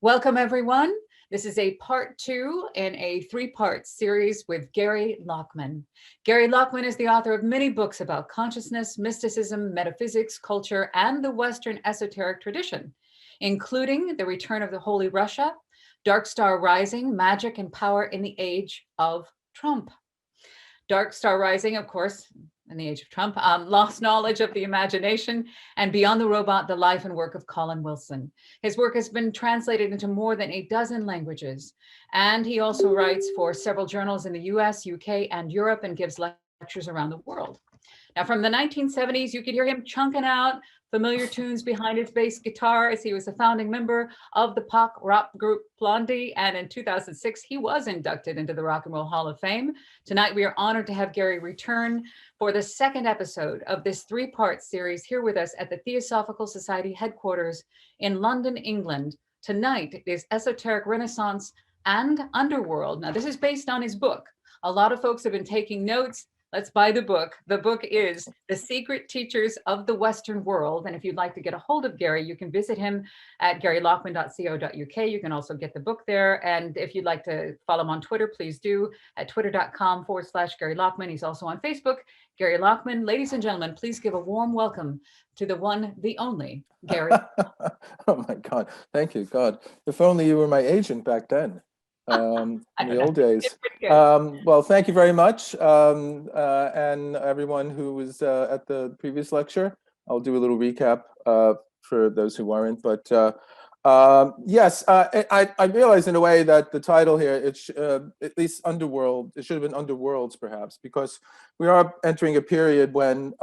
Welcome, everyone. This is a part two in a three-part series with Gary Lachman. Gary Lachman is the author of many books about consciousness, mysticism, metaphysics, culture, and the Western esoteric tradition, including The Return of the Holy Russia, Dark Star Rising, Magic and Power in the Age of Trump. Dark Star Rising, of course, in the age of Trump, Lost Knowledge of the Imagination, and Beyond the Robot, the Life and Work of Colin Wilson. His work has been translated into more than a dozen languages, and he also writes for several journals in the US, UK, and Europe, and gives lectures around the world. Now, from the 1970s, you could hear him chunking out familiar tunes behind his bass guitar, as he was a founding member of the pop rock group Blondie. And in 2006, he was inducted into the Rock and Roll Hall of Fame. Tonight, we are honored to have Gary return for the second episode of this three-part series here with us at the Theosophical Society headquarters in London, England. Tonight is Esoteric Renaissance and Underworld. Now, this is based on his book. A lot of folks have been taking notes. Let's buy the book. The book is The Secret Teachers of the Western World. And if you'd like to get a hold of Gary, you can visit him at garylachman.co.uk. You can also get the book there. And if you'd like to follow him on Twitter, please do at twitter.com/Gary Lachman. He's also on Facebook, Gary Lachman. Ladies and gentlemen, please give a warm welcome to the one, the only, Gary. Oh my God. Thank you, God. If only you were my agent back then. In the old days. Well, thank you very much. And everyone who was at the previous lecture. I'll do a little recap for those who weren't. But yes, I realize in a way that the title here, it's at least Underworld, it should have been Underworlds perhaps, because we are entering a period when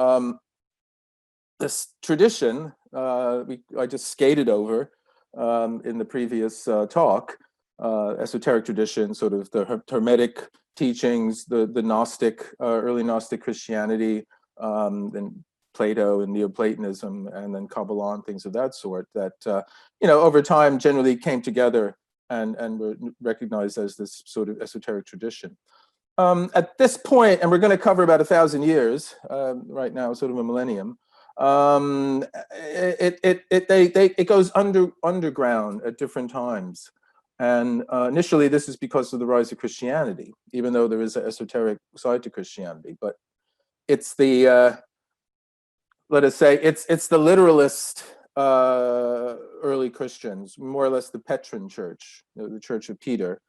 this tradition, I just skated over in the previous talk, esoteric tradition, sort of the Hermetic teachings, the Gnostic, early Gnostic Christianity, then Plato and Neoplatonism, and then Kabbalah and things of that sort that, over time generally came together and were recognized as this sort of esoteric tradition. At this point, and we're going to cover about 1,000 years right now, sort of a millennium, it goes underground at different times. And initially, this is because of the rise of Christianity, even though there is an esoteric side to Christianity. But it's the, let us say, it's the literalist early Christians, more or less the Petran Church, the Church of Peter,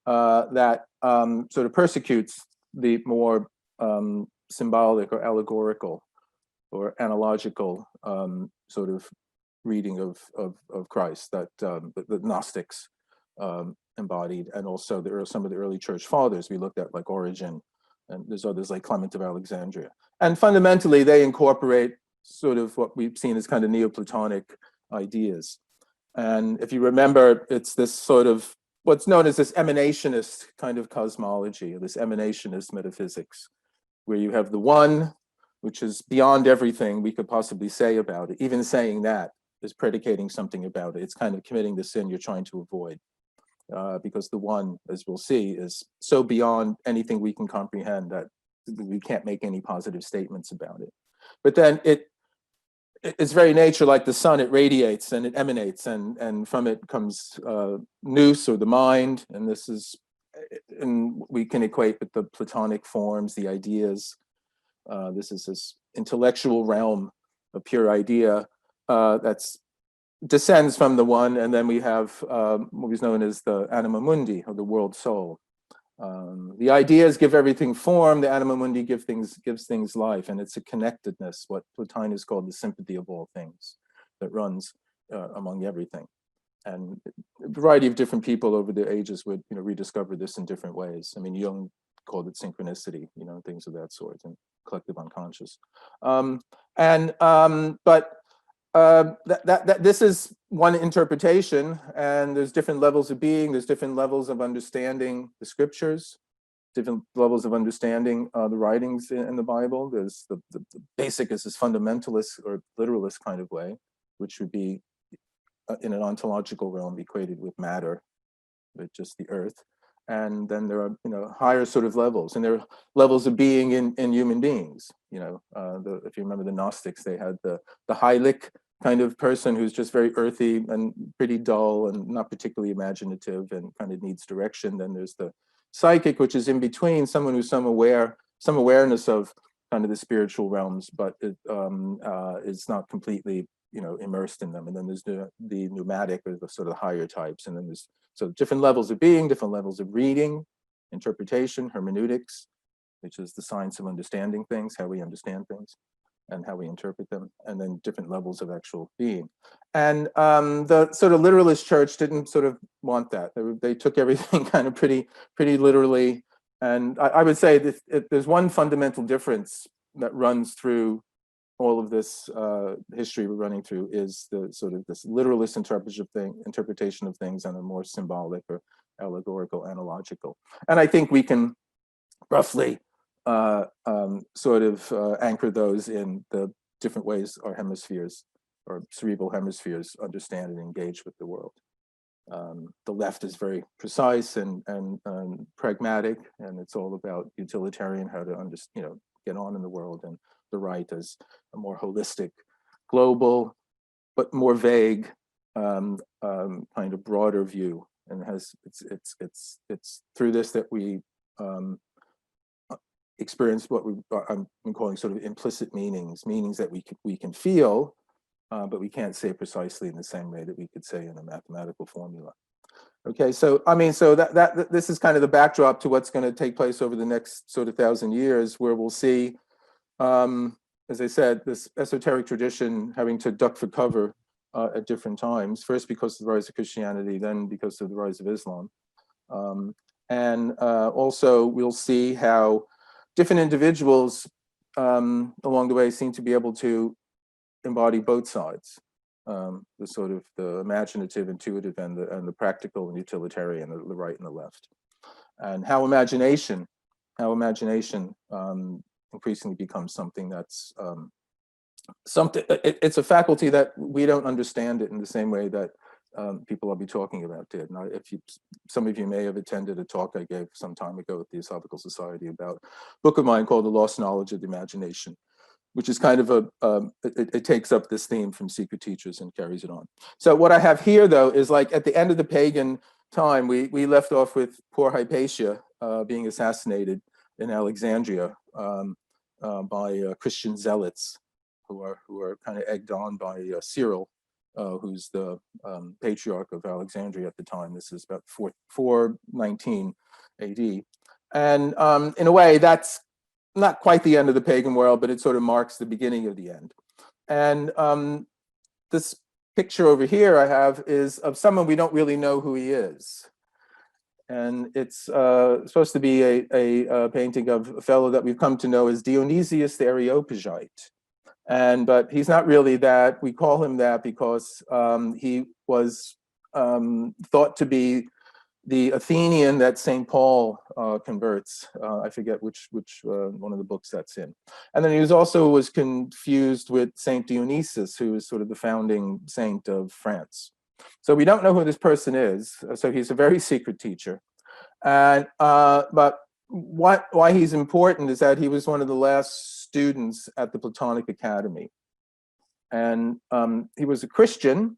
that sort of persecutes the more symbolic or allegorical or analogical sort of reading of Christ that the Gnostics embodied, and also some of the early church fathers we looked at, like Origen, and there's others like Clement of Alexandria. And fundamentally, they incorporate sort of what we've seen as kind of Neoplatonic ideas. And if you remember, it's this sort of what's known as this emanationist kind of cosmology, or this emanationist metaphysics, where you have the one, which is beyond everything we could possibly say about it. Even saying that is predicating something about it. It's kind of committing the sin you're trying to avoid. Because the one, as we'll see, is so beyond anything we can comprehend that we can't make any positive statements about it. But then its very nature, like the sun, it radiates and it emanates, and from it comes nous, or the mind, and this is, and we can equate with the Platonic forms, the ideas. This is this intellectual realm, a pure idea that's descends from the one, and then we have what is known as the anima mundi, or the world soul. The ideas give everything form, the anima mundi gives things life, and it's a connectedness, what Plotinus called the sympathy of all things, that runs among everything. And a variety of different people over the ages would rediscover this in different ways. I mean, Jung called it synchronicity, things of that sort, and collective unconscious. This is one interpretation, and there's different levels of being, there's different levels of understanding the scriptures, different levels of understanding the writings in the Bible. There's the basic is this fundamentalist or literalist kind of way, which would be in an ontological realm equated with matter, with just the earth. And then there are higher sort of levels, and there are levels of being in human beings. If you remember the Gnostics, they had the Heilig kind of person who's just very earthy and pretty dull and not particularly imaginative and kind of needs direction. Then there's the psychic, which is in between, someone who's some awareness of kind of the spiritual realms, but it is not completely, immersed in them. And then there's the pneumatic, or the sort of higher types. And then there's different levels of being, different levels of reading, interpretation, hermeneutics, which is the science of understanding things, how we understand things and how we interpret them, and then different levels of actual being. And the sort of literalist church didn't sort of want that. They took everything kind of pretty literally. And I would say that there's one fundamental difference that runs through all of this history we're running through, is the sort of this literalist interpretation of things, and a more symbolic or allegorical, analogical. And I think we can roughly anchor those in the different ways our hemispheres, or cerebral hemispheres, understand and engage with the world. The left is very precise and pragmatic, and it's all about utilitarian, how to get on in the world. And the right is a more holistic, global, but more vague, kind of broader view. And it's through this that we experience what I'm calling sort of implicit meanings that we can feel, but we can't say precisely in the same way that we could say in a mathematical formula. Okay, so that this is kind of the backdrop to what's going to take place over the next sort of 1,000 years, where we'll see, as I said, this esoteric tradition having to duck for cover at different times. First because of the rise of Christianity, then because of the rise of Islam, and also we'll see how different individuals along the way seem to be able to embody both sides, the sort of the imaginative, intuitive, and the practical and utilitarian, the right and the left, and how imagination increasingly becomes something that's it's a faculty that we don't understand it in the same way that people I'll be talking about did. Now, some of you may have attended a talk I gave some time ago at the Theosophical Society about a book of mine called The Lost Knowledge of the Imagination, which is kind of it takes up this theme from secret teachers and carries it on. So what I have here, though, is like at the end of the pagan time, we left off with poor Hypatia being assassinated in Alexandria by Christian zealots who are kind of egged on by Cyril, who's the patriarch of Alexandria at the time. This is about 419 AD. And in a way, that's not quite the end of the pagan world, but it sort of marks the beginning of the end. And this picture over here I have is of someone we don't really know who he is. And it's supposed to be a painting of a fellow that we've come to know as Dionysius the Areopagite. But he's not really that. We call him that because he was thought to be the Athenian that St. Paul converts. I forget which one of the books that's in. And then he was confused with St. Dionysius, who is sort of the founding saint of France. So we don't know who this person is. So he's a very secret teacher. And but why he's important is that he was one of the last students at the Platonic Academy. And he was a Christian,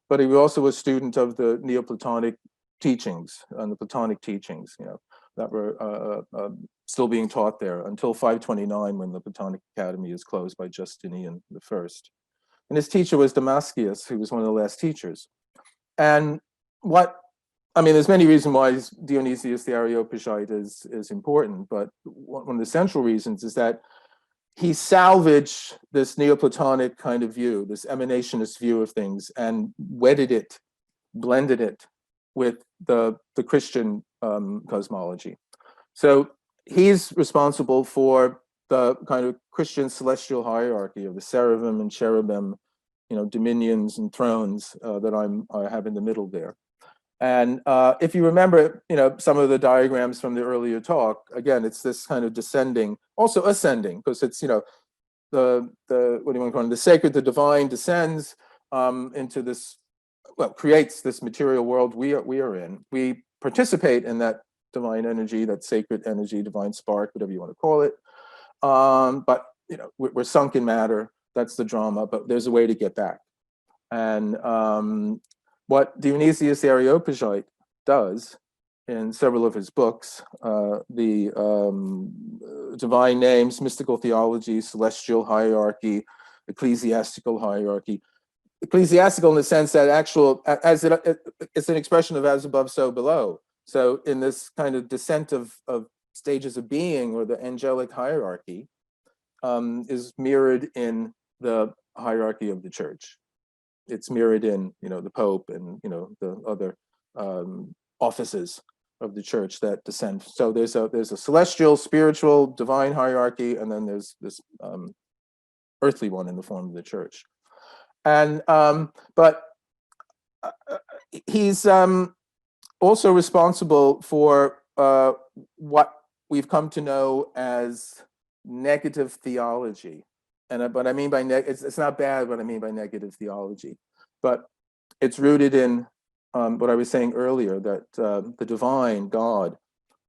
but he was also a student of the Neoplatonic teachings and the Platonic teachings, that were still being taught there until 529, when the Platonic Academy is closed by Justinian I. And his teacher was Damascius, who was one of the last teachers. And there's many reasons why Dionysius the Areopagite is important, but one of the central reasons is that he salvaged this Neoplatonic kind of view, this emanationist view of things, and blended it with the Christian cosmology. So he's responsible for the kind of Christian celestial hierarchy of the seraphim and cherubim, dominions and thrones that I have in the middle there. And if you remember, some of the diagrams from the earlier talk, again, it's this kind of descending, also ascending, because it's, the what do you want to call it? The sacred, the divine descends into this, creates this material world we are in. We participate in that divine energy, that sacred energy, divine spark, whatever you want to call it. But we're sunk in matter. That's the drama. But there's a way to get back. And what Dionysius the Areopagite does in several of his books, the divine names, mystical theology, celestial hierarchy, ecclesiastical hierarchy. Ecclesiastical in the sense that it's an expression of as above, so below. So in this kind of descent of stages of being, or the angelic hierarchy, is mirrored in the hierarchy of the church. It's mirrored in, the Pope and, the other offices of the church that descend. So there's a celestial, spiritual, divine hierarchy, and then there's this earthly one in the form of the church. And but he's also responsible for what we've come to know as negative theology. And what I mean by it's not bad what I mean by negative theology, but it's rooted in what I was saying earlier, that the divine God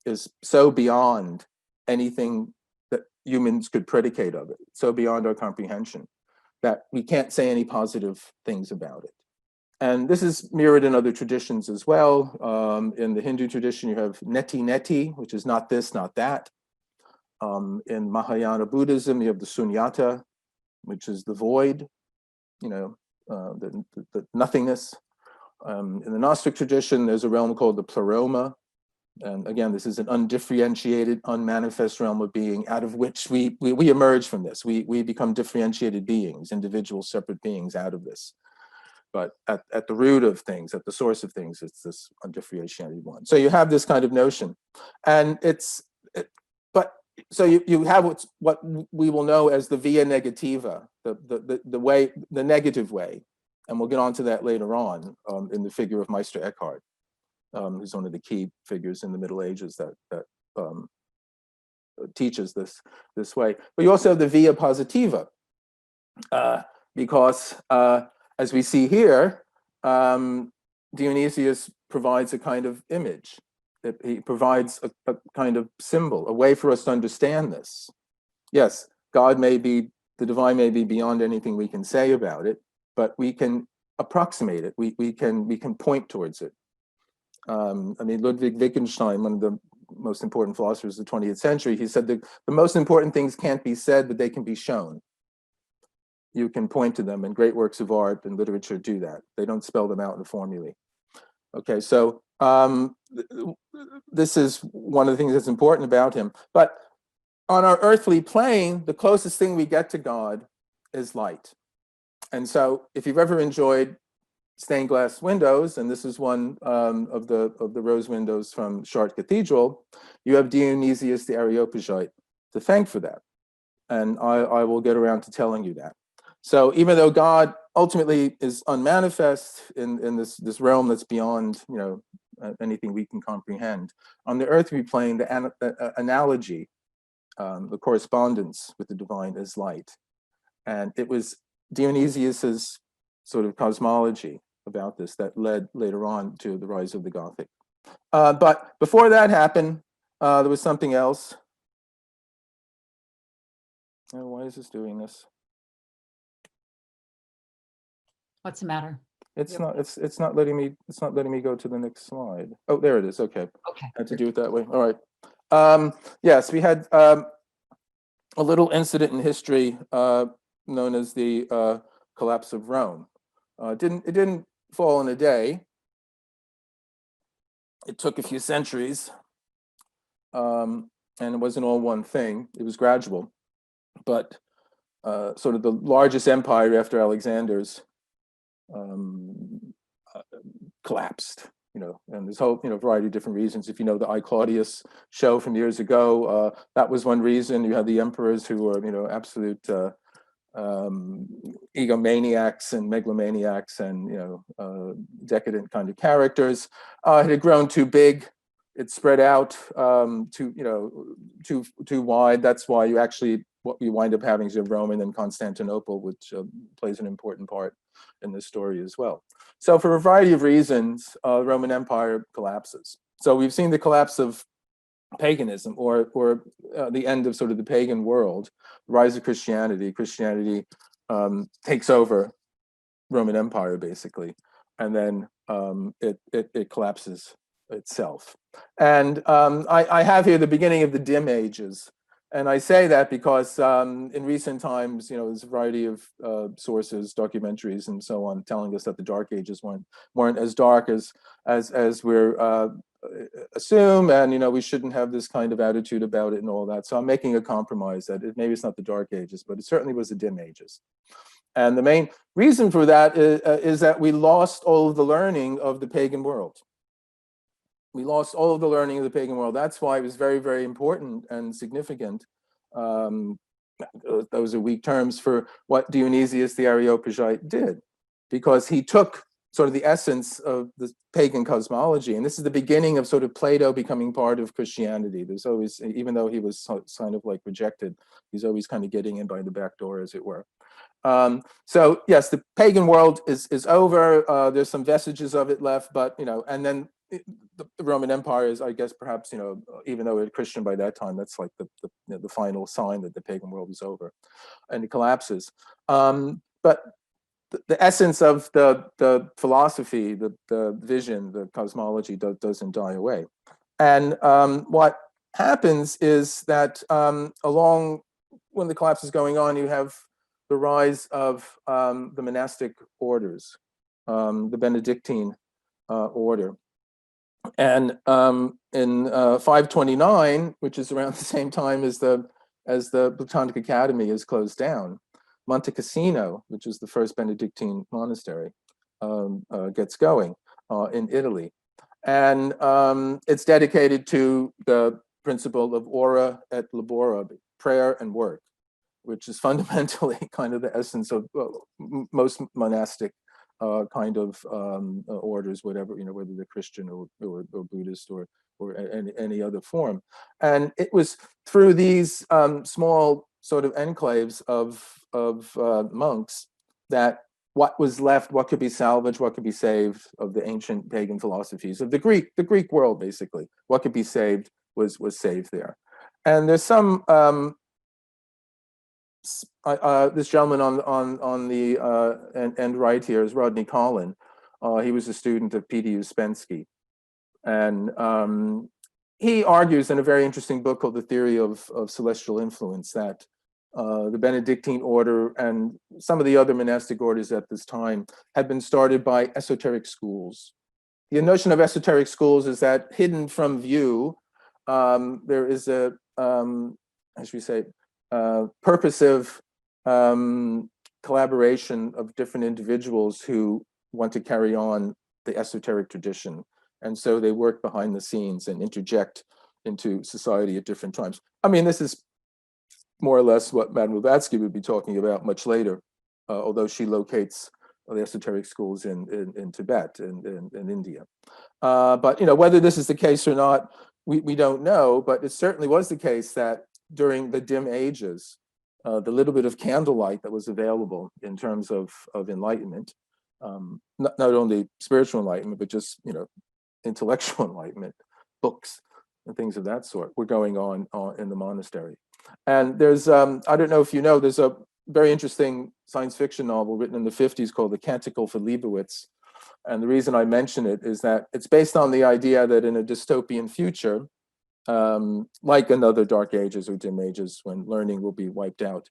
is so beyond anything that humans could predicate of it, so beyond our comprehension, that we can't say any positive things about it. And this is mirrored in other traditions as well. In the Hindu tradition, you have neti neti, which is not this, not that. In Mahayana Buddhism, you have the sunyata, which is the void, the nothingness. In the Gnostic tradition, there's a realm called the pleroma. And again, this is an undifferentiated, unmanifest realm of being, out of which we emerge from this. We become differentiated beings, individual separate beings out of this. But at the root of things, at the source of things, it's this undifferentiated one. So you have this kind of notion. And so you have what we will know as the via negativa, the way, the negative way. And we'll get onto that later on in the figure of Meister Eckhart, who's one of the key figures in the Middle Ages that teaches this way. But you also have the via positiva, because as we see here, Dionysius provides a kind of image. He provides a kind of symbol, a way for us to understand this. Yes, God may be, the divine may be beyond anything we can say about it, but we can approximate it. We can point towards it. I mean, Ludwig Wittgenstein, one of the most important philosophers of the 20th century, he said the most important things can't be said, but they can be shown. You can point to them, and great works of art and literature do that. They don't spell them out in a formulae. Okay, so this is one of the things that's important about him. But on our earthly plane, the closest thing we get to God is light. And so if you've ever enjoyed stained glass windows, and this is one of the rose windows from Chartres Cathedral, you have Dionysius the Areopagite to thank for that. And I will get around to telling you that. So even though God ultimately is unmanifest in this realm that's beyond anything we can comprehend, on the earthly plane, the analogy, the correspondence with the divine is light. And it was Dionysius's sort of cosmology about this that led later on to the rise of the Gothic. But before that happened, there was something else. Oh, why is this doing this? What's the matter? It's not letting me go to the next slide. Oh, there it is. Okay. Okay. I had to do it that way. All right. Yes, we had a little incident in history known as the collapse of Rome. It didn't fall in a day. It took a few centuries, and it wasn't all one thing. It was gradual, but sort of the largest empire after Alexander's collapsed, and there's a whole variety of different reasons. If you know the I Claudius show from years ago, that was one reason. You had the emperors who were absolute egomaniacs and megalomaniacs and decadent kind of characters. It had grown too big. It spread out too wide. That's why what you wind up having is Rome and then Constantinople, which plays an important part in this story as well. So for a variety of reasons, the Roman Empire collapses. So we've seen the collapse of paganism, or the end of sort of the pagan world, rise of Christianity. Christianity takes over Roman Empire, basically, and then it collapses itself. And I have here the beginning of the dim ages. And I say that because in recent times, there's a variety of sources, documentaries, and so on, telling us that the Dark Ages weren't as dark as we're assume, and we shouldn't have this kind of attitude about it and all that. So I'm making a compromise that maybe it's not the Dark Ages, but it certainly was the dim ages. And the main reason for that is that we lost all of the learning of the pagan world. We lost all of the learning of the pagan world. That's why it was very, very important and significant. Those are weak terms for what Dionysius the Areopagite did, because he took sort of the essence of the pagan cosmology. And this is the beginning of sort of Plato becoming part of Christianity. There's always, even though he was kind of like rejected, he's always kind of getting in by the back door, as it were. So yes, the pagan world is over. There's some vestiges of it left, but and then the Roman Empire is, I guess, perhaps even though it's Christian by that time, that's like the final sign that the pagan world is over, and it collapses. But the essence of the philosophy, the vision, the cosmology doesn't die away. And what happens is that along when the collapse is going on, you have the rise of the monastic orders, the Benedictine order. And in 529, which is around the same time as the Platonic Academy is closed down, Monte Cassino, which is the first Benedictine monastery, gets going in Italy. And it's dedicated to the principle of ora et labora, prayer and work, which is fundamentally kind of the essence of most monastic kind of orders, whatever, whether they're Christian or Buddhist or any other form. And it was through these small sort of enclaves of monks that what was left, what could be salvaged, what could be saved of the ancient pagan philosophies of the Greek world, basically. What could be saved was saved there. And there's some this gentleman on the end right here is Rodney Collin. He was a student of P.D. Uspensky, and he argues in a very interesting book called The Theory of Celestial Influence that the Benedictine order and some of the other monastic orders at this time had been started by esoteric schools. The notion of esoteric schools is that hidden from view, there is a, how should we say, purposive collaboration of different individuals who want to carry on the esoteric tradition. And so they work behind the scenes and interject into society at different times. I mean, this is more or less what Madame Blavatsky would be talking about much later, although she locates the esoteric schools in Tibet and in India. But whether this is the case or not, we don't know, but it certainly was the case that during the dim ages, the little bit of candlelight that was available in terms of enlightenment, not only spiritual enlightenment, but just intellectual enlightenment, books and things of that sort were going on in the monastery. And there's, I don't know if you know, there's a very interesting science fiction novel written in the 50s called The Canticle for Leibowitz. And the reason I mention it is that it's based on the idea that in a dystopian future, like another Dark Ages or dim ages when learning will be wiped out,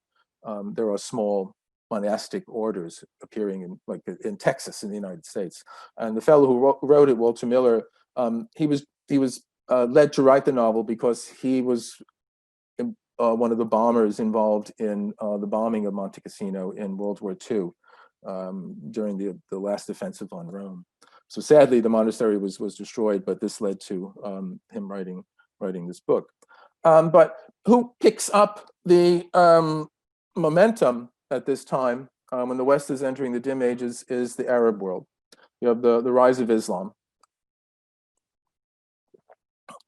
there are small monastic orders appearing in Texas in the United States. And the fellow who wrote it, Walter Miller, he was led to write the novel because he was one of the bombers involved in the bombing of Monte Cassino in World War II during the last offensive on Rome. So sadly, the monastery was destroyed, but this led to him writing this book. But who picks up the momentum at this time when the West is entering the dim ages is the Arab world. You have the rise of Islam.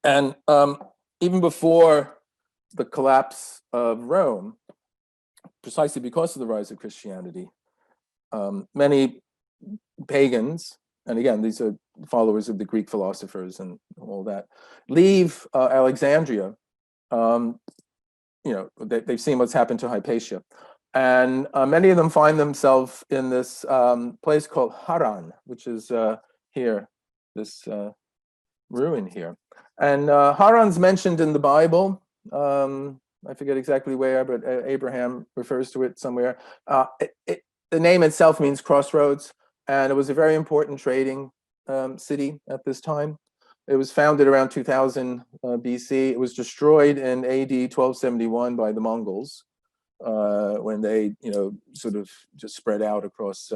And even before the collapse of Rome, precisely because of the rise of Christianity, many pagans, and again, these are followers of the Greek philosophers and all that, leave Alexandria. They've seen what's happened to Hypatia. And many of them find themselves in this place called Haran, which is here, this ruin here. And Haran's mentioned in the Bible. I forget exactly where, but Abraham refers to it somewhere. The name itself means crossroads, and it was a very important trading city at this time. It was founded around 2000 BC. It was destroyed in AD 1271 by the Mongols when they, sort of just spread out across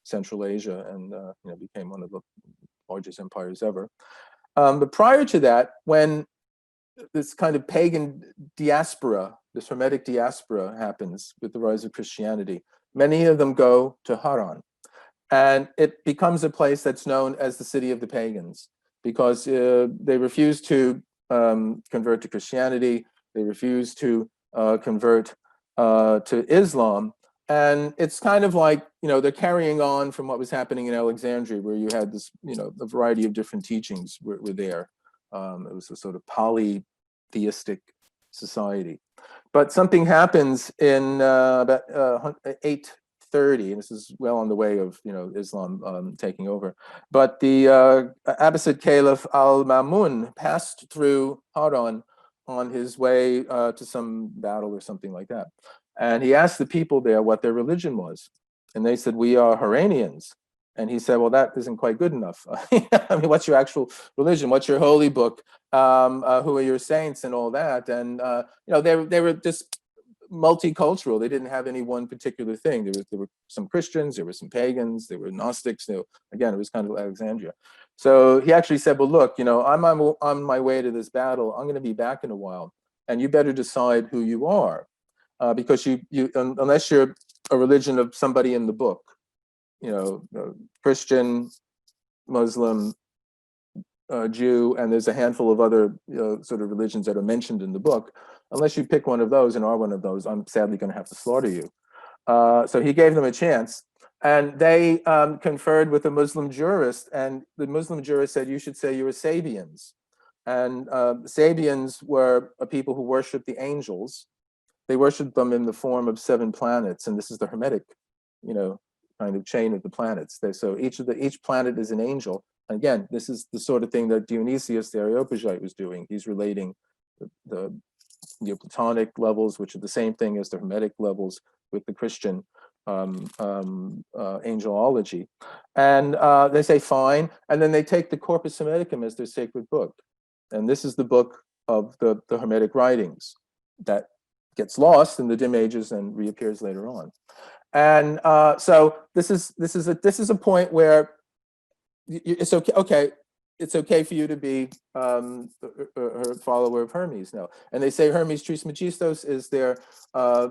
Central Asia and, became one of the largest empires ever. But prior to that, when this kind of pagan diaspora, this Hermetic diaspora happens with the rise of Christianity, many of them go to Haran. And it becomes a place that's known as the city of the pagans because they refuse to convert to Christianity. They refuse to convert to Islam. And it's kind of like, they're carrying on from what was happening in Alexandria, where you had this, a variety of different teachings were there. It was a sort of polytheistic society. But something happens in about 830, and this is well on the way of, Islam taking over. But the Abbasid Caliph al-Mamun passed through Haran on his way to some battle or something like that. And he asked the people there what their religion was. And they said, we are Haranians. And he said, well, that isn't quite good enough. I mean, what's your actual religion? What's your holy book? Who are your saints and all that? And, they were just multicultural. They didn't have any one particular thing. There were some Christians, there were some pagans, there were Gnostics. Again, it was kind of Alexandria. So he actually said, well, look, I'm on my way to this battle. I'm going to be back in a while. And you better decide who you are. Because you unless you're a religion of somebody in the book, Christian, Muslim, Jew, and there's a handful of other sort of religions that are mentioned in the book. Unless you pick one of those and are one of those, I'm sadly going to have to slaughter you. So he gave them a chance, and they conferred with a Muslim jurist, and the Muslim jurist said, you should say you were Sabians. And Sabians were a people who worshiped the angels. They worshiped them in the form of 7 planets, and this is the Hermetic, kind of chain of the planets. So each planet is an angel. And again, this is the sort of thing that Dionysius the Areopagite was doing. He's relating the Neoplatonic levels, which are the same thing as the Hermetic levels, with the Christian angelology. And they say fine, and then they take the Corpus Hermeticum as their sacred book. And this is the book of the Hermetic writings that gets lost in the dim ages and reappears later on. And so this is a point where it's okay. It's okay for you to be a follower of Hermes now. And they say Hermes Trismegistos is their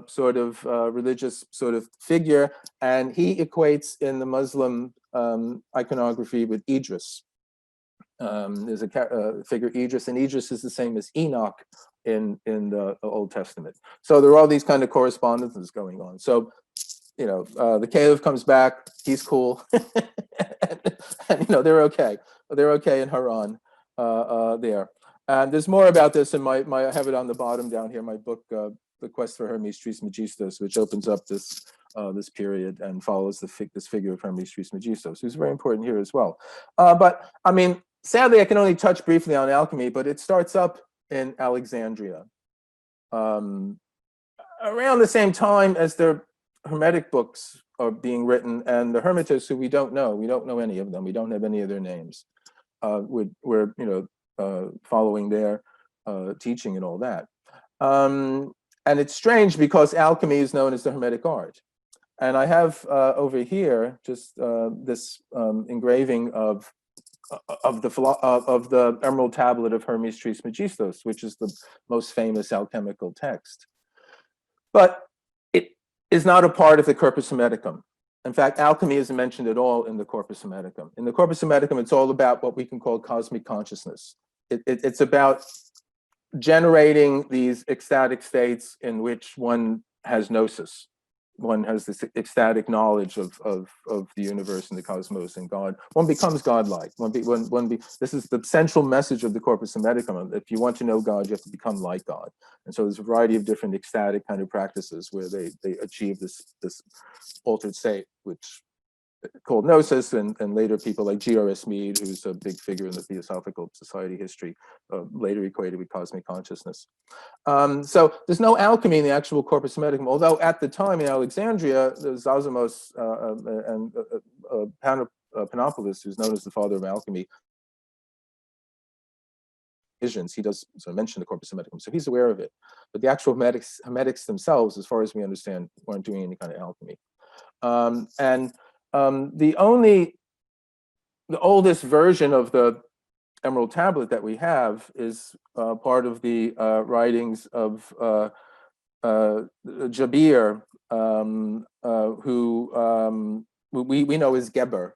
sort of religious sort of figure, and he equates in the Muslim iconography with Idris. There's a figure Idris, and Idris is the same as Enoch in the Old Testament. So there are all these kind of correspondences going on. So, the Caliph comes back, he's cool, and they're okay. They're okay in Haran there. And there's more about this in my I have it on the bottom down here, my book, The Quest for Hermes Trismegistos, which opens up this this period and follows this figure of Hermes Trismegistos, who's very important here as well. But I mean, sadly, I can only touch briefly on alchemy, but it starts up in Alexandria around the same time as their Hermetic books are being written, and the Hermetists, who we don't know any of them, we don't have any of their names. We're following their teaching and all that. And it's strange because alchemy is known as the Hermetic art. And I have over here just this engraving of the Emerald Tablet of Hermes Trismegistos, which is the most famous alchemical text. But it is not a part of the Corpus Hermeticum. In fact, alchemy isn't mentioned at all in the Corpus Hermeticum. In the Corpus Hermeticum, it's all about what we can call cosmic consciousness. It's about generating these ecstatic states in which one has gnosis. one has this ecstatic knowledge of the universe and the cosmos and God. One becomes godlike. This is the central message of the Corpus Hermeticum. If you want to know God, you have to become like God. And so there's a variety of different ecstatic kind of practices where they achieve this altered state, which called Gnosis, and later people like G.R.S. Mead, who's a big figure in the Theosophical Society history, later equated with cosmic consciousness. So there's no alchemy in the actual Corpus Hermeticum, although at the time in Alexandria, Zosimus and Panopolis, who's known as the father of alchemy, visions, he does sort of mention the Corpus Hermeticum, so he's aware of it. But the actual Hermetics themselves, as far as we understand, weren't doing any kind of alchemy. The oldest version of the Emerald Tablet that we have is part of the writings of Jabir, who we know as Geber.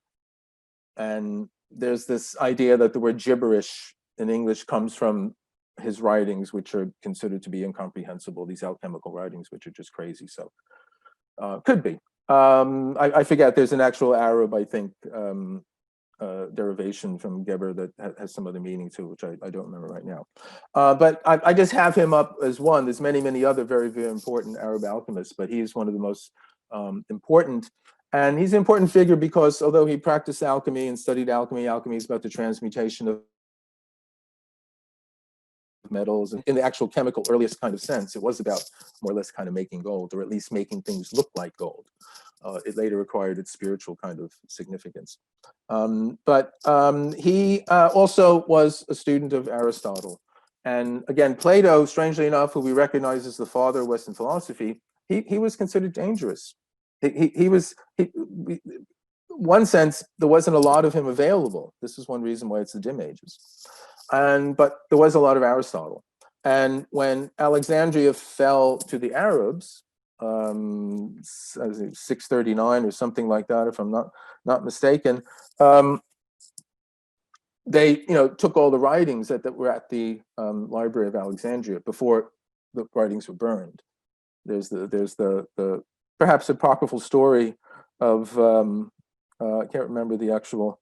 And there's this idea that the word gibberish in English comes from his writings, which are considered to be incomprehensible, these alchemical writings, which are just crazy. So could be. I forget, there's an actual Arab, I think, derivation from Geber that has some other meaning too, which I don't remember right now. But I just have him up as one. There's many other very, very important Arab alchemists, but he's one of the most important. And he's an important figure because although he practiced alchemy and studied alchemy, alchemy is about the transmutation of metals. And in the actual chemical earliest kind of sense, it was about more or less kind of making gold, or at least making things look like gold. It later acquired its spiritual kind of significance. But he also was a student of Aristotle. And again, Plato, strangely enough, who we recognize as the father of Western philosophy, he was considered dangerous. One sense, there wasn't a lot of him available. This is one reason why it's the dim ages. But there was a lot of Aristotle. And when Alexandria fell to the Arabs, 639 or something like that, if I'm not mistaken, they took all the writings that were at the Library of Alexandria before the writings were burned. There's the perhaps apocryphal story of I can't remember the actual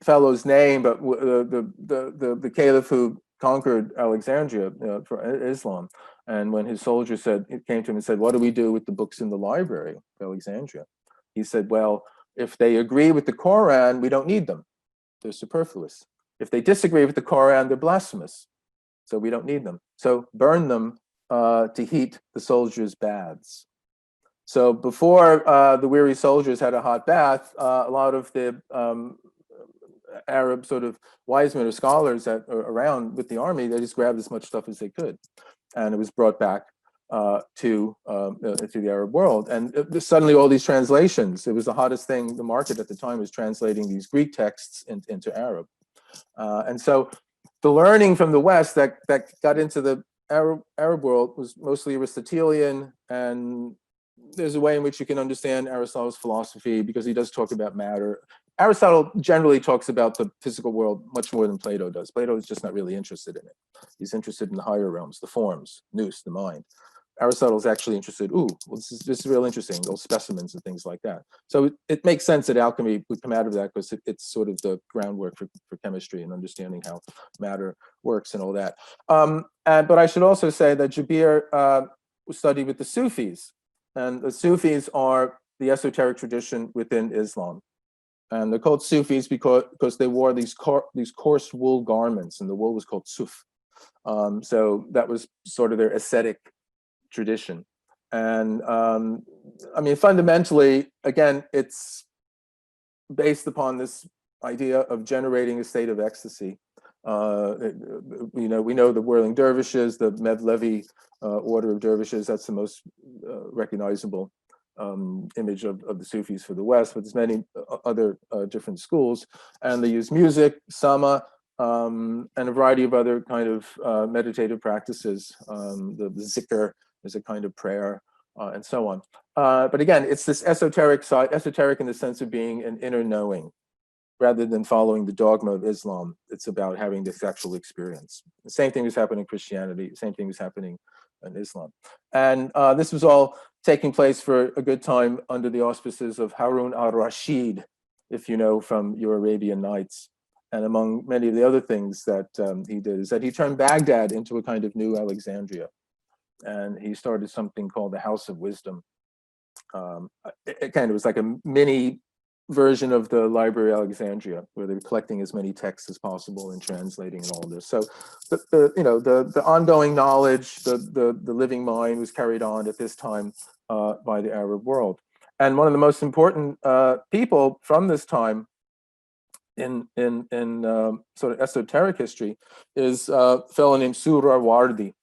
fellow's name, but the caliph who conquered Alexandria for Islam, and when his soldiers came to him and said, "What do we do with the books in the library of Alexandria?" He said, "Well, if they agree with the Quran, we don't need them; they're superfluous. If they disagree with the Quran, they're blasphemous, so we don't need them. So burn them to heat the soldiers' baths." So before the weary soldiers had a hot bath, a lot of the Arab sort of wise men or scholars that are around with the army, they just grabbed as much stuff as they could, and it was brought back to the Arab world. And suddenly all these translations, it was the hottest thing, the market at the time was translating these Greek texts into Arab. And so the learning from the West that got into the Arab world was mostly Aristotelian, and there's a way in which you can understand Aristotle's philosophy because he does talk about matter. Aristotle generally talks about the physical world much more than Plato does. Plato is just not really interested in it. He's interested in the higher realms, the forms, nous, the mind. Aristotle's actually interested, this is real interesting, those specimens and things like that. So it makes sense that alchemy would come out of that because it's sort of the groundwork for chemistry and understanding how matter works and all that. But I should also say that Jabir studied with the Sufis, and the Sufis are the esoteric tradition within Islam. And they're called Sufis because they wore these coarse wool garments, and the wool was called suf. So that was sort of their ascetic tradition. And I mean, fundamentally, again, it's based upon this idea of generating a state of ecstasy. We know the whirling dervishes, the Mevlevi order of dervishes. That's the most recognizable image of the Sufis for the West, but there's many other different schools, and they use music, sama, and a variety of other kind of meditative practices. The zikr is a kind of prayer, and so on. But again, it's this esoteric side, esoteric in the sense of being an inner knowing, rather than following the dogma of Islam. It's about having this actual experience. The same thing was happening in Christianity. The same thing was happening and Islam. And this was all taking place for a good time under the auspices of Harun al-Rashid, if you know from your Arabian Nights. And among many of the other things that he did is that he turned Baghdad into a kind of new Alexandria. And he started something called the House of Wisdom. It kind of was like a mini version of the Library of Alexandria, where they were collecting as many texts as possible and translating and all of this. So the ongoing knowledge, the living mind was carried on at this time by the Arab world. And one of the most important people from this time in sort of esoteric history is a fellow named Suhrawardi.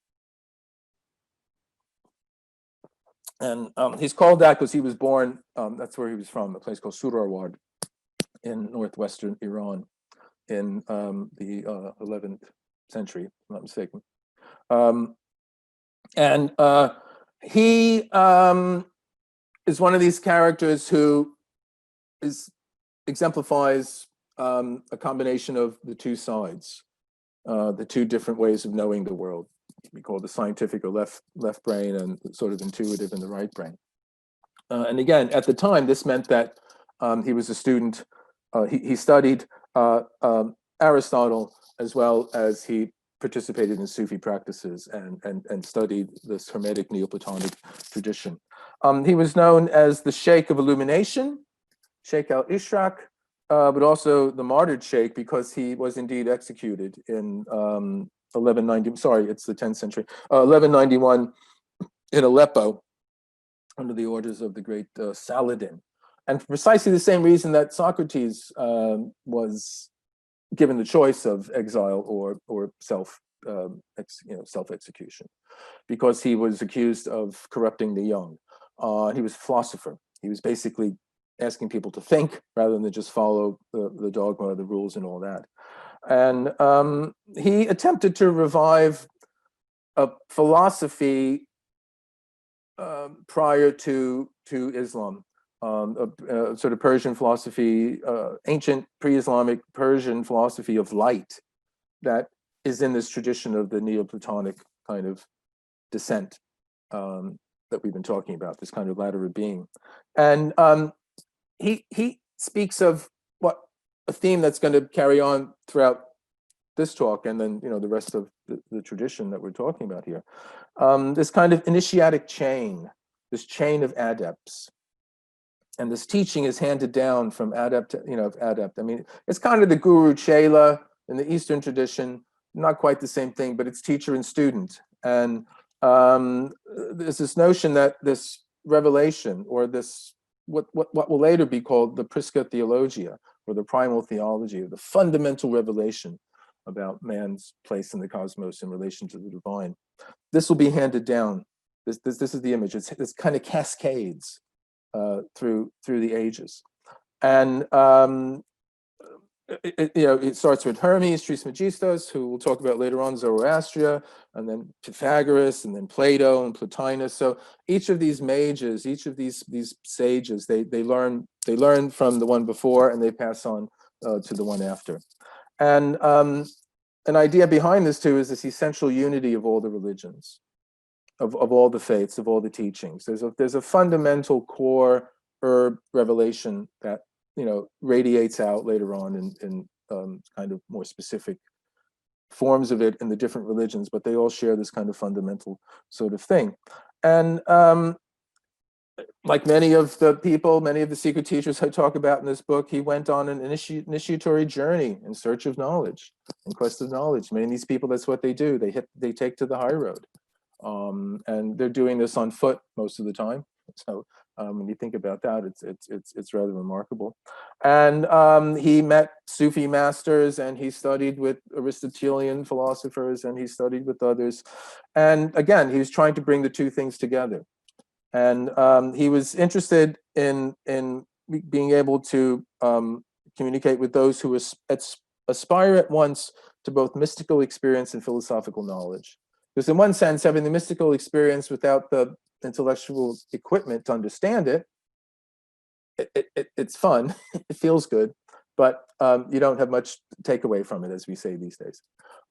And he's called that because he was born, that's where he was from, a place called Suhrawardi in northwestern Iran in the 11th century, if I'm not mistaken. And he is one of these characters who exemplifies a combination of the two sides, the two different ways of knowing the world. We call the scientific or left brain, and sort of intuitive in the right brain. And again, at the time, this meant that he was a student. He studied Aristotle, as well as he participated in Sufi practices and studied this Hermetic Neoplatonic tradition. He was known as the Sheikh of Illumination, Sheikh al-Ishraq, but also the martyred Sheikh, because he was indeed executed in 1190. Sorry, it's the 10th century. 1191 in Aleppo, under the orders of the great Saladin, and for precisely the same reason that Socrates was given the choice of exile or self-execution, because he was accused of corrupting the young. He was a philosopher. He was basically asking people to think rather than just follow the dogma, the rules, and all that. And he attempted to revive a philosophy prior to Islam, a sort of Persian philosophy, ancient pre-Islamic Persian philosophy of light that is in this tradition of the Neoplatonic kind of descent that we've been talking about, this kind of ladder of being. And he speaks of a theme that's going to carry on throughout this talk, and then the rest of the tradition that we're talking about here. This kind of initiatic chain, this chain of adepts, and this teaching is handed down from adept to adept. I mean, it's kind of the guru chela in the Eastern tradition, not quite the same thing, but it's teacher and student. And there's this notion that this revelation, or this what will later be called the Prisca Theologia, or the primal theology, or the fundamental revelation about man's place in the cosmos in relation to the divine. This will be handed down. This is the image. It's kind of cascades through the ages, and it starts with Hermes Trismegistus, who we'll talk about later on, Zoroastria, and then Pythagoras, and then Plato and Plotinus. So each of these mages, each of these sages, they learn from the one before, and they pass on to the one after. And an idea behind this too is this essential unity of all the religions, of all the faiths, of all the teachings. There's a fundamental core herb revelation that radiates out later on in kind of more specific forms of it in the different religions, but they all share this kind of fundamental sort of thing. And like many of the secret teachers I talk about in this book, he went on an initiatory journey in search of knowledge, in quest of knowledge. Many of these people, that's what they do. They take to the high road, and they're doing this on foot most of the time. So when you think about that, it's rather remarkable. And he met Sufi masters, and he studied with Aristotelian philosophers, and he studied with others. And again, he was trying to bring the two things together. And he was interested in being able to communicate with those who aspire at once to both mystical experience and philosophical knowledge. Because in one sense, having the mystical experience without the intellectual equipment to understand it's fun, it feels good, but you don't have much takeaway from it, as we say these days.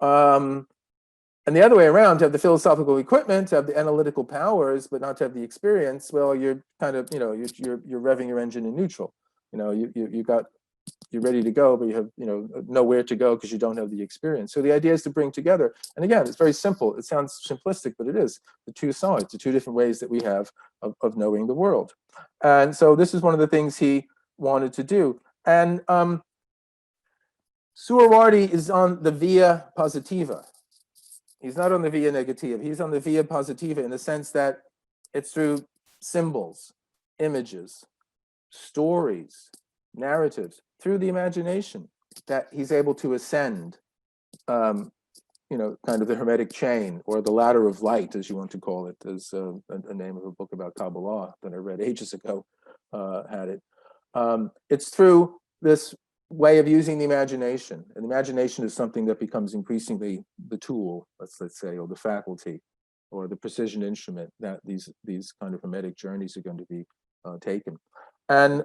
And And the other way around, to have the philosophical equipment, to have the analytical powers, but not to have the experience, well, you're kind of, you're revving your engine in neutral. You're ready to go, but you have, nowhere to go because you don't have the experience. So the idea is to bring together, and again, it's very simple. It sounds simplistic, but it is the two sides, the two different ways that we have of knowing the world. And so this is one of the things he wanted to do. And Suhrawardi is on the via positiva. He's not on the via negativa. He's on the via positiva in the sense that it's through symbols, images, stories, narratives, through the imagination that he's able to ascend, kind of the Hermetic chain, or the ladder of light, as you want to call it. There's a name of a book about Kabbalah that I read ages ago, had it. It's through this way of using the imagination. And the imagination is something that becomes increasingly the tool, let's say, or the faculty, or the precision instrument that these kind of Hermetic journeys are going to be taken. And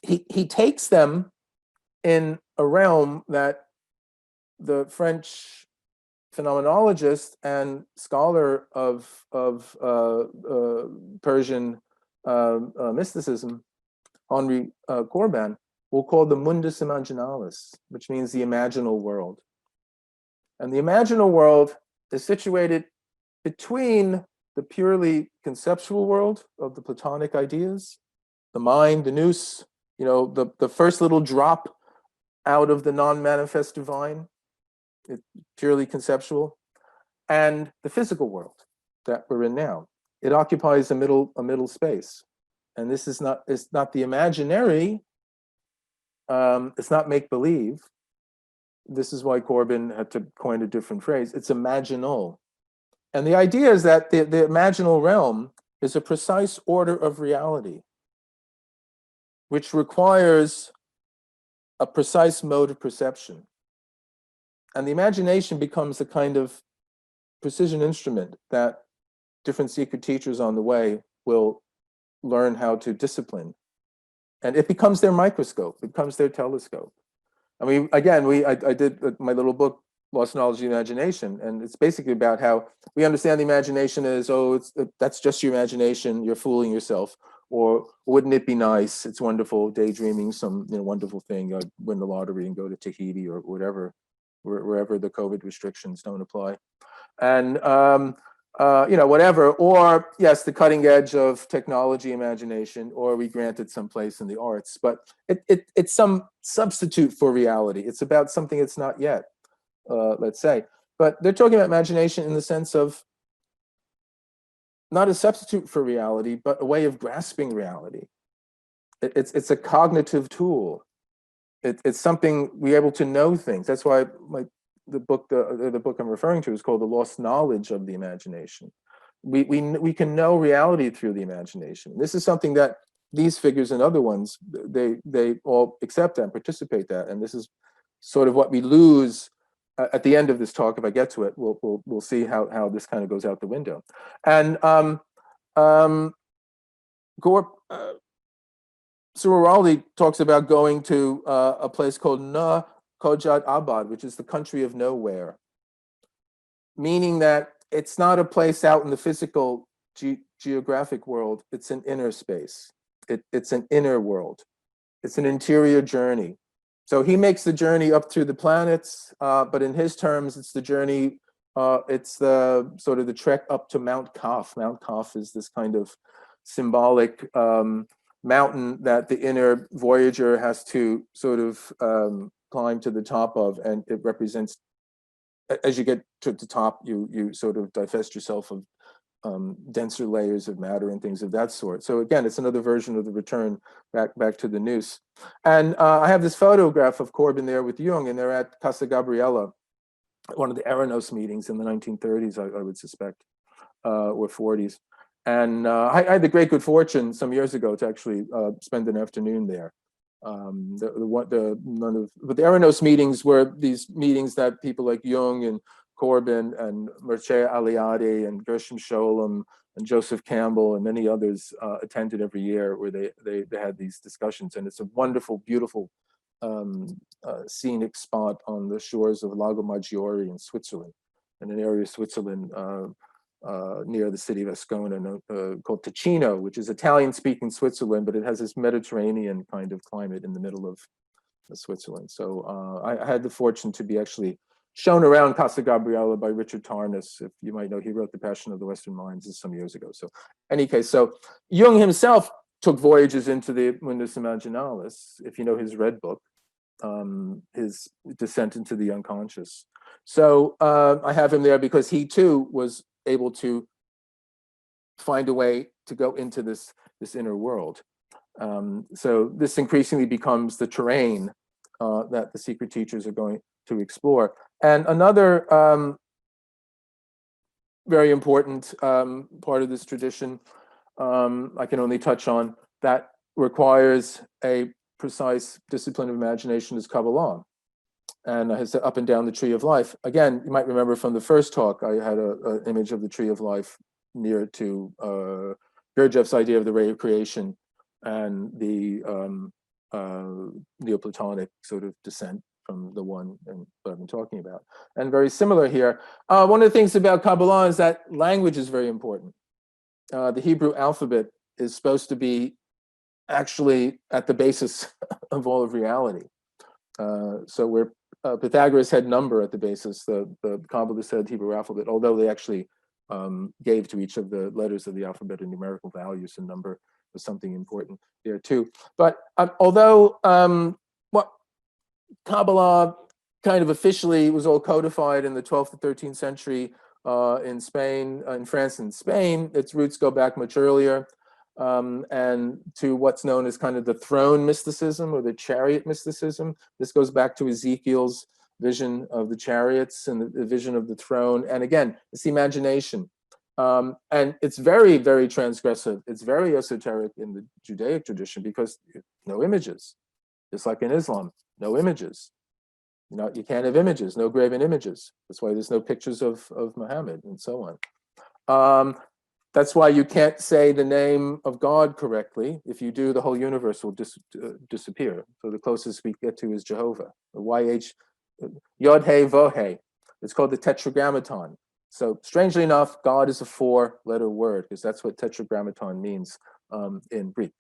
he takes them in a realm that the French phenomenologist and scholar of Persian mysticism, Henri Corbin, will call the mundus imaginalis, which means the imaginal world. And the imaginal world is situated between the purely conceptual world of the Platonic ideas, the mind, the nous, the first little drop out of the non-manifest divine, it's purely conceptual, and the physical world that we're in now. It occupies a middle space. And this is not, it's not the imaginary, it's not make-believe. This is why Corbin had to coin a different phrase. It's imaginal. And the idea is that the imaginal realm is a precise order of reality, which requires a precise mode of perception. And the imagination becomes a kind of precision instrument that different secret teachers on the way will learn how to discipline. And it becomes their microscope, it becomes their telescope. I mean, again, I did my little book, Lost Knowledge of the Imagination, and it's basically about how we understand the imagination as, that's just your imagination, you're fooling yourself, or wouldn't it be nice, it's wonderful, daydreaming some wonderful thing, win the lottery and go to Tahiti or whatever, wherever the COVID restrictions don't apply. And whatever, or yes, the cutting edge of technology imagination, or we grant it some place in the arts, but it's some substitute for reality. It's about something it's not yet, let's say. But they're talking about imagination in the sense of not a substitute for reality, but a way of grasping reality. It's a cognitive tool. It's something we're able to know things. That's why the book I'm referring to is called The Lost Knowledge of the Imagination. We can know reality through the imagination. This is something that these figures and other ones, they all accept and participate that. And this is sort of what we lose at the end of this talk. If I get to it, we'll see how this kind of goes out the window. And Suhrawardi talks about going to a place called Na Kojat Abad, which is the country of nowhere, meaning that it's not a place out in the physical geographic world, it's an inner space. It's an inner world. It's an interior journey. So he makes the journey up through the planets, but in his terms, it's the journey, it's the sort of the trek up to Mount Kaf. Mount Kaf is this kind of symbolic mountain that the inner voyager has to sort of climb to the top of, and it represents, as you get to the top, you sort of divest yourself of denser layers of matter and things of that sort. So again, it's another version of the return back to the nous. And I have this photograph of Corbin there with Jung, and they're at Casa Gabriela, one of the Eranos meetings in the 1930s, I would suspect, or 40s. And I had the great good fortune some years ago to actually spend an afternoon there. The Eranos meetings were these meetings that people like Jung and Corbin and Mircea Eliade and Gershom Scholem and Joseph Campbell and many others attended every year, where they had these discussions. And it's a wonderful, beautiful scenic spot on the shores of Lago Maggiore in Switzerland, in an area of Switzerland near the city of Ascona called Ticino, which is Italian-speaking Switzerland, but it has this Mediterranean kind of climate in the middle of Switzerland. So I had the fortune to be actually shown around Casa Gabriela by Richard Tarnas. If you might know, he wrote The Passion of the Western Minds some years ago. So any case, so Jung himself took voyages into the Mundus Imaginalis, if you know his red book, his descent into the unconscious. So I have him there because he too was able to find a way to go into this inner world. So this increasingly becomes the terrain that the secret teachers are going to explore. And another very important part of this tradition I can only touch on that requires a precise discipline of imagination is Kabbalah. And I said up and down the tree of life. Again, you might remember from the first talk, I had an image of the tree of life near to Gurdjieff's idea of the ray of creation and the Neoplatonic sort of descent from the one and what I've been talking about. And very similar here. One of the things about Kabbalah is that language is very important. The Hebrew alphabet is supposed to be actually at the basis of all of reality. So where Pythagoras had number at the basis, the Kabbalists had Hebrew alphabet, although they actually gave to each of the letters of the alphabet a numerical values, and number was something important there too. But although what Kabbalah kind of officially was all codified in the 12th to 13th century in Spain, in France and Spain, its roots go back much earlier. And to what's known as kind of the throne mysticism or the chariot mysticism. This goes back to Ezekiel's vision of the chariots and the vision of the throne. And again, it's the imagination. And it's very, very transgressive. It's very esoteric in the Judaic tradition because no images, just like in Islam, no images. You can't have images, no graven images. That's why there's no pictures of Muhammad and so on. That's why you can't say the name of God correctly. If you do, the whole universe will disappear. So the closest we get to is Jehovah, YH, Yod He Vo He. It's called the Tetragrammaton. So strangely enough, God is a 4-letter word because that's what Tetragrammaton means in Greek.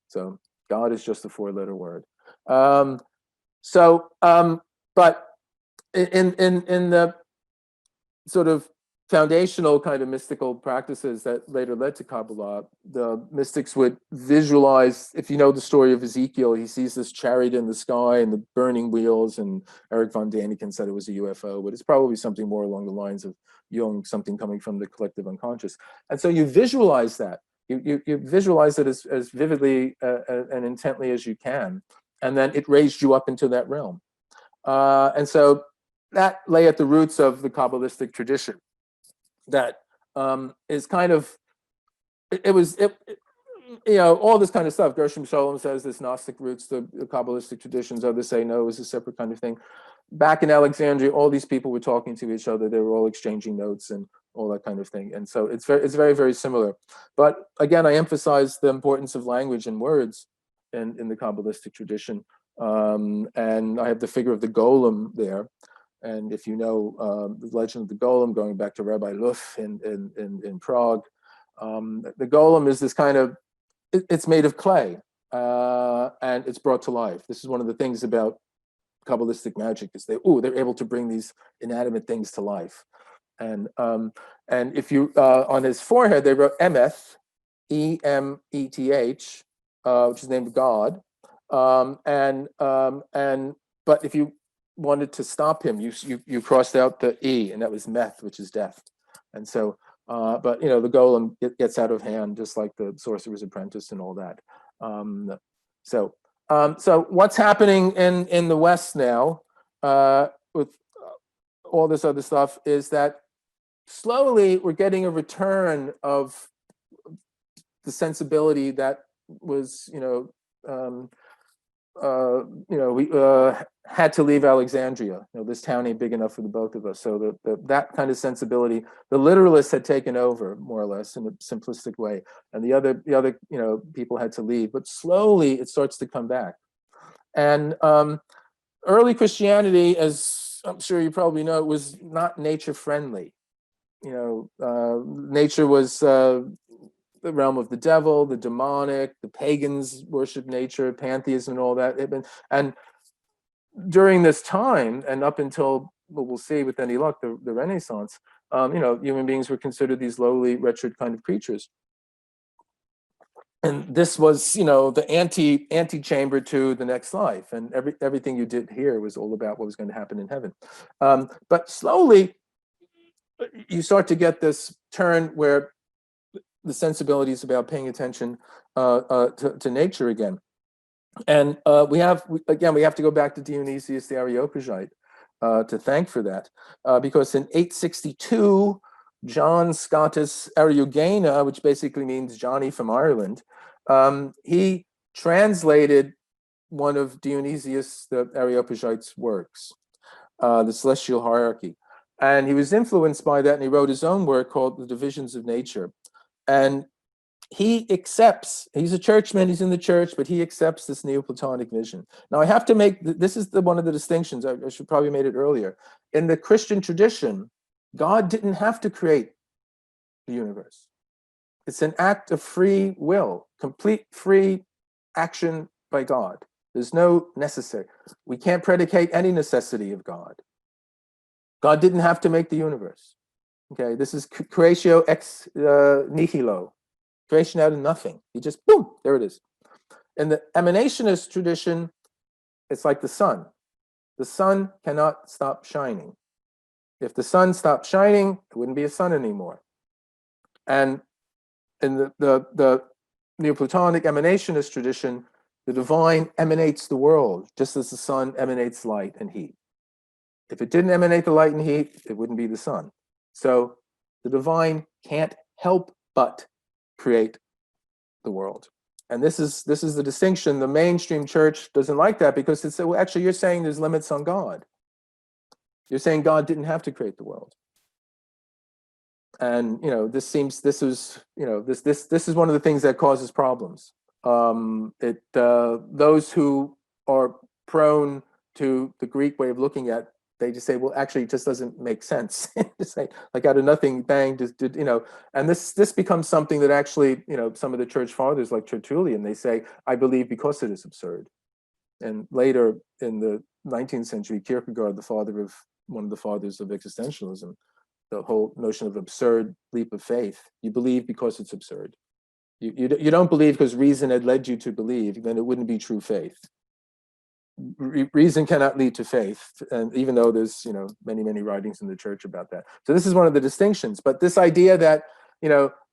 So God is just a 4-letter word. But in the sort of foundational kind of mystical practices that later led to Kabbalah, the mystics would visualize, if you know the story of Ezekiel, he sees this chariot in the sky and the burning wheels, and Eric von Däniken said it was a UFO, but it's probably something more along the lines of Jung, something coming from the collective unconscious. And so you visualize that. You visualize it as vividly and intently as you can, and then it raised you up into that realm. And so that lay at the roots of the Kabbalistic tradition. That is kind of, all this kind of stuff. Gershom Scholem says this Gnostic roots, the Kabbalistic traditions, others say no, it's a separate kind of thing. Back in Alexandria, all these people were talking to each other. They were all exchanging notes and all that kind of thing. And so it's very, very similar. But again, I emphasize the importance of language and words in the Kabbalistic tradition. And I have the figure of the Golem there. And if you know the legend of the Golem, going back to Rabbi Luff in Prague, the Golem is this kind of, it's made of clay and it's brought to life. This is one of the things about Kabbalistic magic is they're able to bring these inanimate things to life. And if you, on his forehead, they wrote Emeth, E-M-E-T-H, which is named God. But if you wanted to stop him, you crossed out the E, and that was meth, which is death. And so, but the Golem gets out of hand, just like the Sorcerer's Apprentice and all that. So what's happening in the West now with all this other stuff is that slowly we're getting a return of the sensibility that was, we had to leave Alexandria. This town ain't big enough for the both of us. So that kind of sensibility, the literalists had taken over more or less in a simplistic way, and the other people had to leave. But slowly it starts to come back, And early Christianity, as I'm sure you probably know, was not nature friendly. Nature was the realm of the devil, the demonic. The pagans worshiped nature, pantheism, and all that. And during this time, and up until what we'll see with any luck, the Renaissance, human beings were considered these lowly, wretched kind of creatures. And this was, the antechamber to the next life, and everything you did here was all about what was going to happen in heaven. But slowly, you start to get this turn where the sensibilities about paying attention to nature again. And we have to go back to Dionysius the Areopagite to thank for that, because in 862, John Scotus Eriugena, which basically means Johnny from Ireland, he translated one of Dionysius the Areopagite's works, the Celestial Hierarchy. And he was influenced by that, and he wrote his own work called The Divisions of Nature. And he accepts, he's a churchman, he's in the church, but he accepts this Neoplatonic vision. Now I have to make, this is one of the distinctions, I should probably made it earlier. In the Christian tradition, God didn't have to create the universe. It's an act of free will, complete free action by God. There's no necessary. We can't predicate any necessity of God. God didn't have to make the universe. Okay, this is creatio ex nihilo. Creation out of nothing. He just, boom, there it is. In the emanationist tradition, it's like the sun. The sun cannot stop shining. If the sun stopped shining, it wouldn't be a sun anymore. And in the Neoplatonic emanationist tradition, the divine emanates the world, just as the sun emanates light and heat. If it didn't emanate the light and heat, it wouldn't be the sun. So the divine can't help but create the world. And this is the distinction. The mainstream church doesn't like that, because it's, well, actually, you're saying there's limits on God. You're saying God didn't have to create the world. And this is one of the things that causes problems. Those who are prone to the Greek way of looking at, they just say, well, actually, it just doesn't make sense. Just like out of nothing, bang, just did, and this becomes something that actually, some of the church fathers like Tertullian, they say, I believe because it is absurd. And later in the 19th century, Kierkegaard, one of the fathers of existentialism, the whole notion of absurd leap of faith. You believe because it's absurd. You don't believe because reason had led you to believe, then it wouldn't be true faith. Reason cannot lead to faith, and even though there's many writings in the church about that. So this is one of the distinctions. But this idea that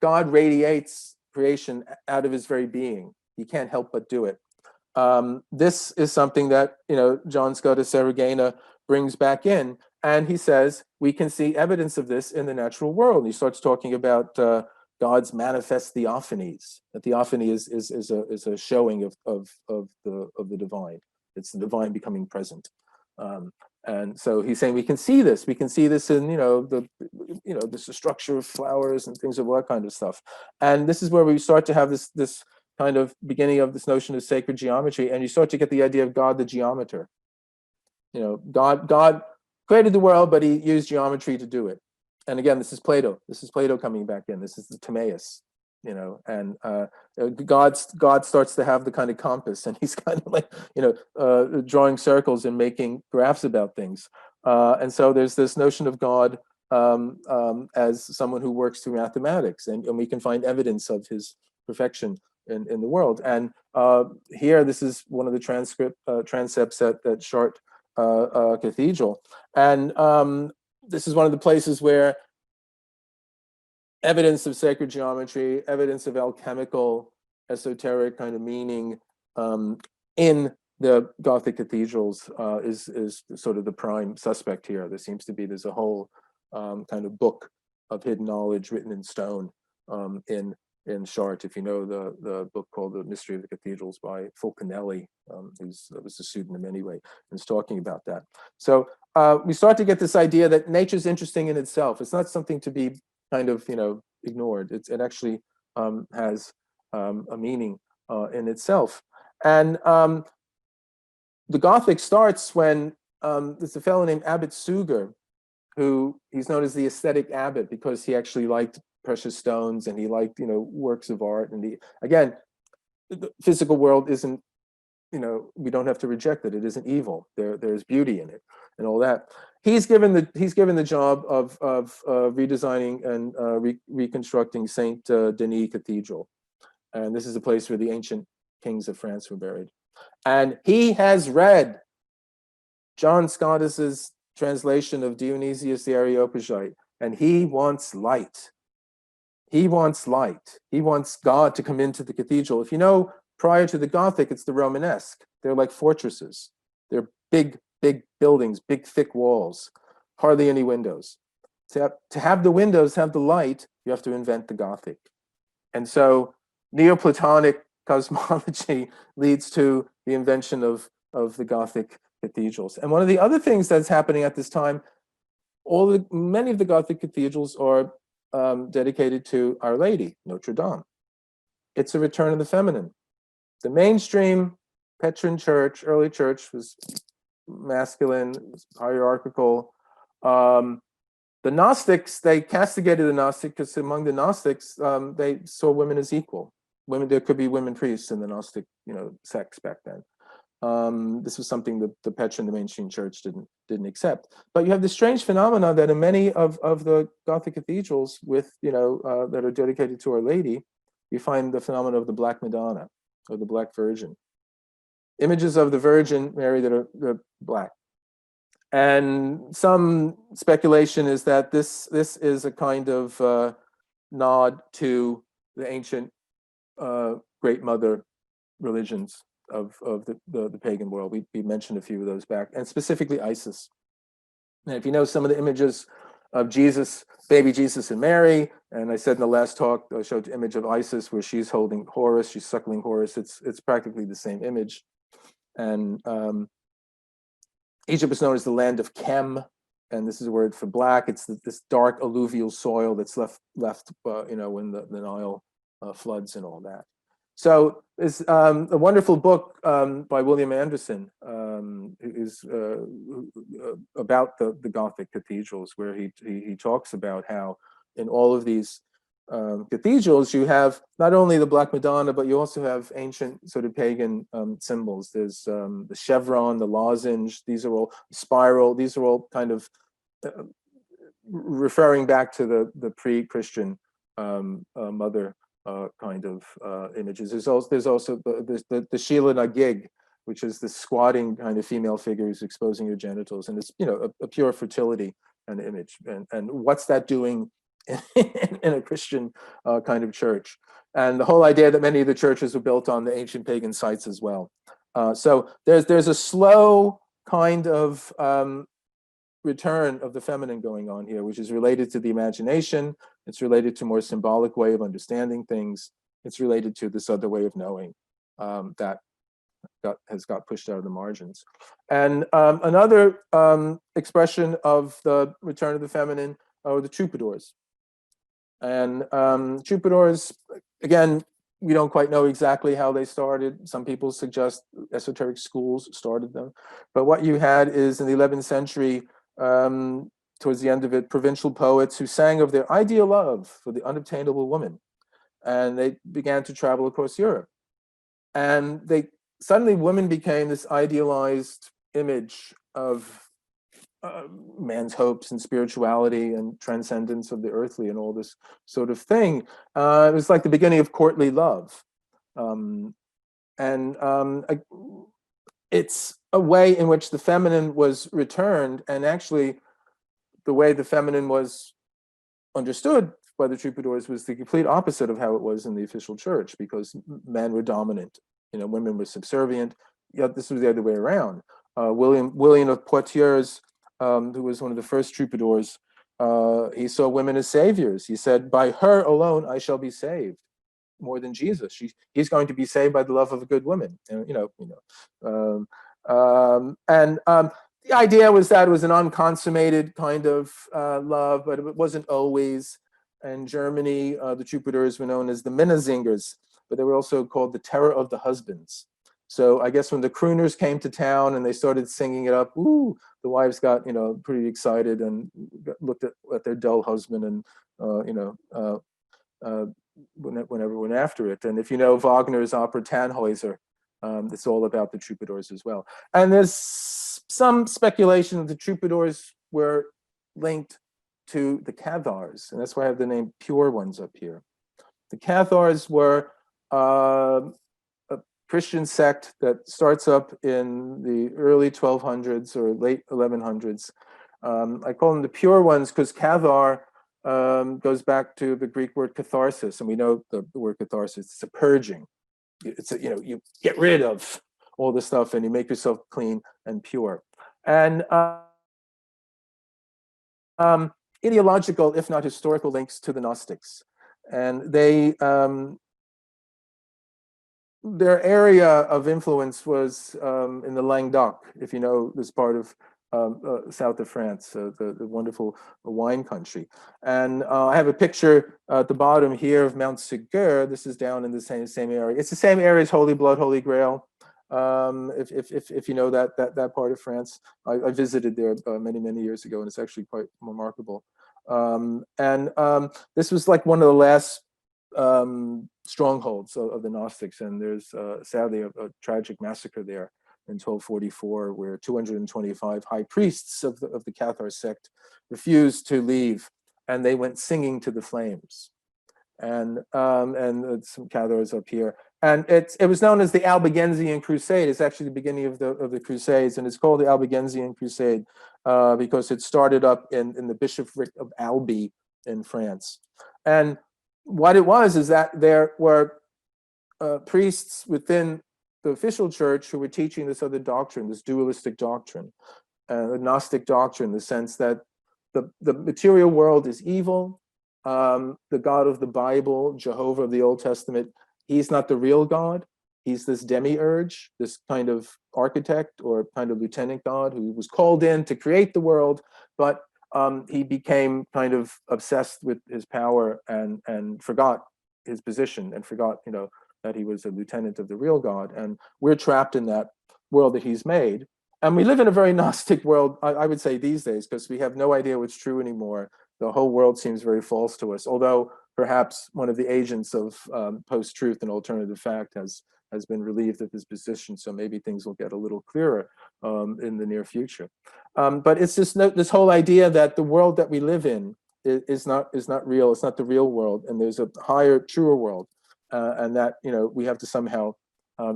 God radiates creation out of his very being, he can't help but do it. This is something that John Scotus Eriugena brings back in, and he says we can see evidence of this in the natural world. And he starts talking about God's manifest theophanies. A theophany is a showing of the divine. It's the divine becoming present. And so he's saying we can see this. We can see this in the structure of flowers and things of that kind of stuff. And this is where we start to have this kind of beginning of this notion of sacred geometry, and you start to get the idea of God the geometer. God created the world, but he used geometry to do it. And again, this is Plato. This is Plato coming back in. This is the Timaeus. And God starts to have the kind of compass, and he's kind of like, drawing circles and making graphs about things. And so there's this notion of God as someone who works through mathematics, and we can find evidence of his perfection in the world. And here, this is one of the transepts at Chartres Cathedral. And this is one of the places where evidence of sacred geometry, evidence of alchemical, esoteric kind of meaning in the Gothic cathedrals is sort of the prime suspect here. There's a whole kind of book of hidden knowledge written in stone in Chartres. If you know the book called The Mystery of the Cathedrals by Fulcanelli, that was a pseudonym anyway, and it's talking about that. So we start to get this idea that nature's interesting in itself. It's not something to be kind of ignored. It actually has a meaning in itself. And the Gothic starts when there's a fellow named Abbot Suger, who he's known as the aesthetic abbot because he actually liked precious stones and he liked, works of art. And again, the physical world isn't, we don't have to reject it. It isn't evil. There's beauty in it and all that. He's given the job of redesigning and reconstructing Saint Denis Cathedral, and this is a place where the ancient kings of France were buried. And he has read John Scottus's translation of Dionysius the Areopagite, and he wants light. He wants light. He wants God to come into the cathedral. If you know, prior to the Gothic, it's the Romanesque. They're like fortresses. They're big, big buildings, big, thick walls, hardly any windows. To have the windows, have the light, you have to invent the Gothic. And so Neoplatonic cosmology leads to the invention of the Gothic cathedrals. And one of the other things that's happening at this time, many of the Gothic cathedrals are dedicated to Our Lady, Notre Dame. It's a return of the feminine. The mainstream Petrine church, early church, was masculine, was hierarchical. The Gnostics, they castigated the Gnostics because among the Gnostics, they saw women as equal. There could be women priests in the Gnostic, sects back then. This was something that the Petrine, the mainstream church, didn't accept. But you have this strange phenomena that in many of the Gothic cathedrals with, that are dedicated to Our Lady, you find the phenomenon of the Black Madonna or the Black Virgin. Images of the Virgin Mary that are black. And some speculation is that this is a kind of nod to the ancient great mother religions of the pagan world. We mentioned a few of those back, and specifically Isis. And if you know some of the images of Jesus, baby Jesus and Mary, and I said in the last talk, I showed the image of Isis where she's holding Horus, she's suckling Horus. It's practically the same image. And Egypt is known as the land of Kem, and this is a word for black. It's this dark alluvial soil that's left when the Nile floods and all that. So there's a wonderful book by William Anderson is about the Gothic cathedrals, where he talks about how in all of these cathedrals you have not only the Black Madonna, but you also have ancient sort of pagan symbols. There's the chevron, the lozenge. These are all spiral. These are all kind of referring back to the pre-Christian mother kind of images. There's also the Sheila Nagig, which is the squatting kind of female figure who's exposing her genitals, and it's a pure fertility kind of image. And what's that doing in a Christian kind of church? And the whole idea that many of the churches were built on the ancient pagan sites as well. So there's a slow kind of return of the feminine going on here, which is related to the imagination. It's related to a more symbolic way of understanding things. It's related to this other way of knowing that has got pushed out of the margins. And another expression of the return of the feminine are the troubadours. And troubadours, again, we don't quite know exactly how they started. Some people suggest esoteric schools started them. But what you had is in the 11th century, towards the end of it, provincial poets who sang of their ideal love for the unobtainable woman. And they began to travel across Europe. And suddenly women became this idealized image of man's hopes and spirituality and transcendence of the earthly and all this sort of thing. It was like the beginning of courtly love. It's a way in which the feminine was returned, and actually the way the feminine was understood by the troubadours was the complete opposite of how it was in the official church, because men were dominant, women were subservient. Yet this was the other way around. William of Poitiers, who was one of the first troubadours, he saw women as saviors. He said, "By her alone I shall be saved." More than Jesus, he's going to be saved by the love of a good woman. The idea was that it was an unconsummated kind of love, but it wasn't always. In Germany, the troubadours were known as the Minnezingers, but they were also called the terror of the husbands. So I guess when the crooners came to town and they started singing it up, ooh, the wives got, pretty excited and looked at their dull husband and, whenever went after it. And if you know Wagner's opera Tannhäuser, it's all about the troubadours as well. And there's some speculation that the troubadours were linked to the Cathars, and that's why I have the name Pure Ones up here. The Cathars were a Christian sect that starts up in the early 1200s or late 1100s. I call them the Pure Ones because Cathar goes back to the Greek word catharsis, and we know the word catharsis. It's a purging. It's you get rid of all this stuff and you make yourself clean and pure. And ideological, if not historical, links to the Gnostics, and they their area of influence was in the Languedoc, if you know this part of south of France, the wonderful wine country. And I have a picture at the bottom here of Mount Ségur. This is down in the same area. It's the same area as Holy Blood, Holy Grail. If you know that part of France, I visited there many years ago, and it's actually quite remarkable. This was like one of the last strongholds of the Gnostics, and there's sadly a tragic massacre there in 1244, where 225 high priests of the Cathar sect refused to leave, and they went singing to the flames. And some Cathars up here, and it was known as the Albigensian Crusade. It's actually the beginning of the Crusades, and it's called the Albigensian Crusade because it started up in the bishopric of Albi in France. And what it was is that there were priests within the official church who were teaching this other doctrine, this dualistic doctrine, the Gnostic doctrine, the sense that the material world is evil. The God of the Bible, Jehovah of the Old Testament, he's not the real God. He's this demiurge, this kind of architect or kind of lieutenant God who was called in to create the world, but he became kind of obsessed with his power and forgot his position and forgot, that he was a lieutenant of the real God. And we're trapped in that world that he's made. And we live in a very Gnostic world, I would say, these days, because we have no idea what's true anymore. The whole world seems very false to us, although perhaps one of the agents of post-truth and alternative fact has been relieved of his position, so maybe things will get a little clearer in the near future. But it's just this whole idea that the world that we live in is not real. It's not the real world, and there's a higher, truer world, and that we have to somehow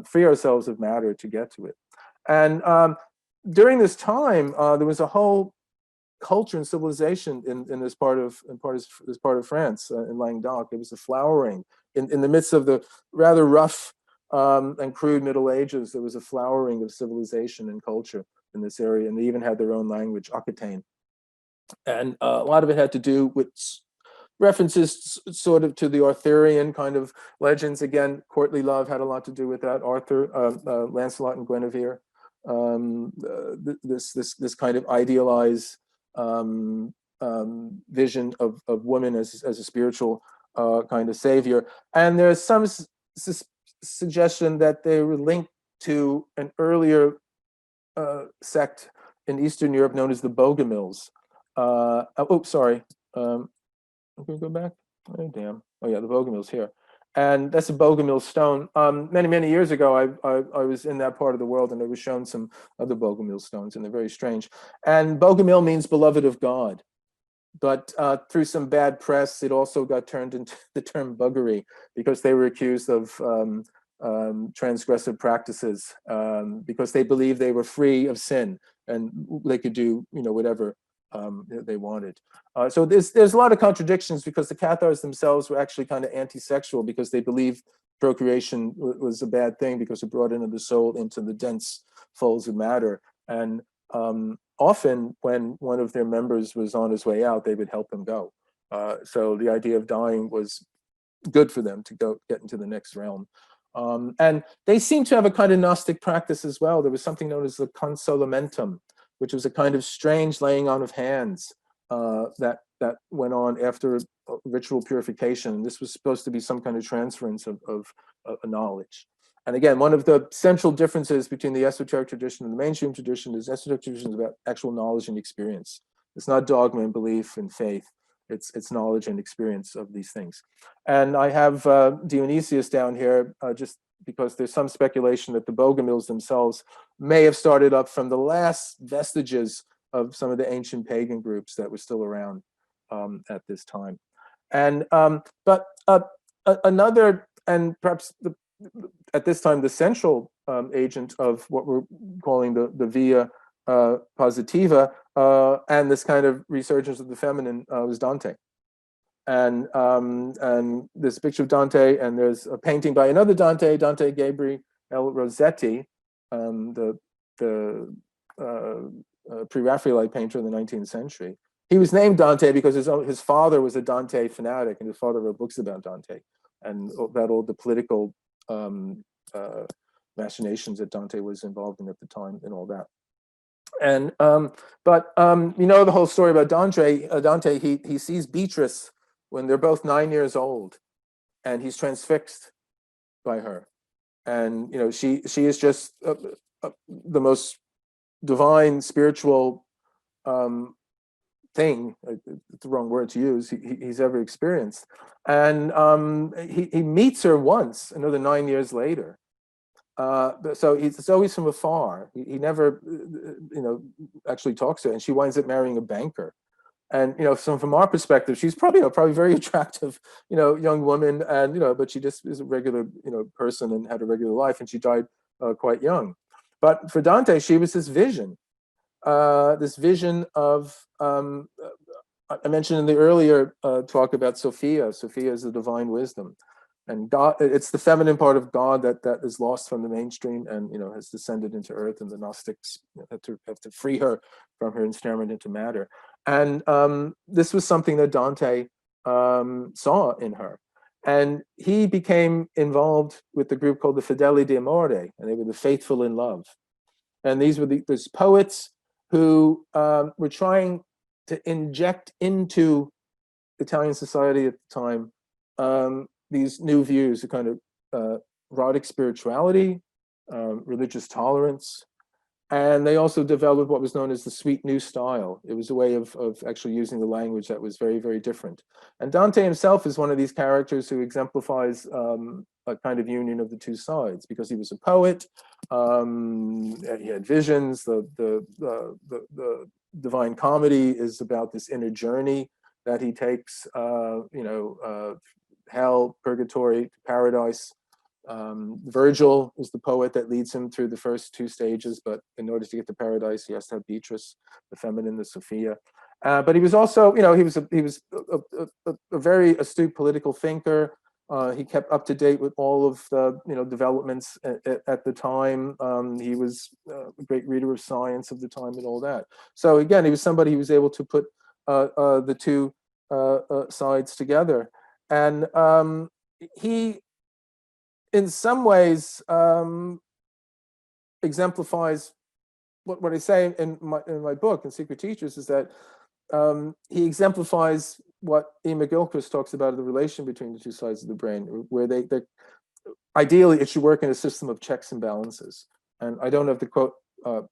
free ourselves of matter to get to it. And during this time, there was a whole culture and civilization in this part of France, in Languedoc. It was a flowering in the midst of the rather rough and crude Middle Ages. There was a flowering of civilization and culture in this area, and they even had their own language, Aquitaine. And a lot of it had to do with references sort of to the Arthurian kind of legends. Again, courtly love had a lot to do with that. Arthur, Lancelot and Guinevere. This kind of idealized vision of woman as a spiritual kind of savior. And there's some suggestion that they were linked to an earlier sect in Eastern Europe known as the Bogomils. Sorry. I'm going to go back. Oh, damn. Oh, yeah, the Bogomils here. And that's a Bogomil stone. Many years ago, I was in that part of the world, and I was shown some other Bogomil stones, and they're very strange. And Bogomil means beloved of God. But through some bad press, it also got turned into the term buggery, because they were accused of transgressive practices, because they believed they were free of sin and they could do whatever they wanted. So there's a lot of contradictions, because the Cathars themselves were actually kind of anti-sexual, because they believed procreation was a bad thing because it brought into the soul into the dense folds of matter. And often when one of their members was on his way out, they would help him go. So the idea of dying was good for them to get into the next realm. And they seem to have a kind of Gnostic practice as well. There was something known as the consolamentum, which was a kind of strange laying on of hands that went on after ritual purification. This was supposed to be some kind of transference of knowledge. And again, one of the central differences between the esoteric tradition and the mainstream tradition is esoteric tradition is about actual knowledge and experience. It's not dogma and belief and faith. It's knowledge and experience of these things. And I have Dionysius down here just because there's some speculation that the Bogomils themselves may have started up from the last vestiges of some of the ancient pagan groups that were still around at this time. And but another, and perhaps at this time, the central agent of what we're calling the via positiva and this kind of resurgence of the feminine was Dante. And this picture of Dante, and there's a painting by another Dante, Dante Gabriele Rossetti, the pre-Raphaelite painter in the 19th century. He was named Dante because his father was a Dante fanatic, and his father wrote books about Dante and about all the political machinations that Dante was involved in at the time and all that. And but you know the whole story about Dante. Dante he sees Beatrice when they're both 9 years old, and he's transfixed by her, and you know she is just the most divine spiritual thing. It's the wrong word to use. He's ever experienced, and he meets her once, another 9 years later. So it's always from afar. He never, you know, actually talks to her, and she winds up marrying a banker. And you know, from our perspective, she's probably very attractive, you know, young woman, and you know, but she just is a regular, you know, person and had a regular life, and she died quite young. But for Dante, she was this vision of I mentioned in the earlier talk about Sophia. Sophia is the divine wisdom. And God, it's the feminine part of God that is lost from the mainstream and, you know, has descended into earth, and the Gnostics have to free her from her ensnarement into matter. And this was something that Dante saw in her. And he became involved with the group called the Fedeli d'Amore, and they were the faithful in love. And these were these poets who were trying to inject into Italian society at the time these new views, a kind of erotic spirituality, religious tolerance, and they also developed what was known as the sweet new style. It was a way of actually using the language that was very, very different. And Dante himself is one of these characters who exemplifies a kind of union of the two sides, because he was a poet, he had visions. The Divine Comedy is about this inner journey that he takes, you know, hell, purgatory, paradise. Virgil is the poet that leads him through the first two stages, but in order to get to paradise, he has to have Beatrice, the feminine, the Sophia. But he was also, you know, he was a very astute political thinker. He kept up to date with all of the, you know, developments at the time. He was a great reader of science of the time and all that. So again, he was somebody who was able to put the two sides together. And he, in some ways, exemplifies what I say in my book, in Secret Teachers, is that he exemplifies what E. McGilchrist talks about, the relation between the two sides of the brain, where they ideally it should work in a system of checks and balances. And I don't have the quote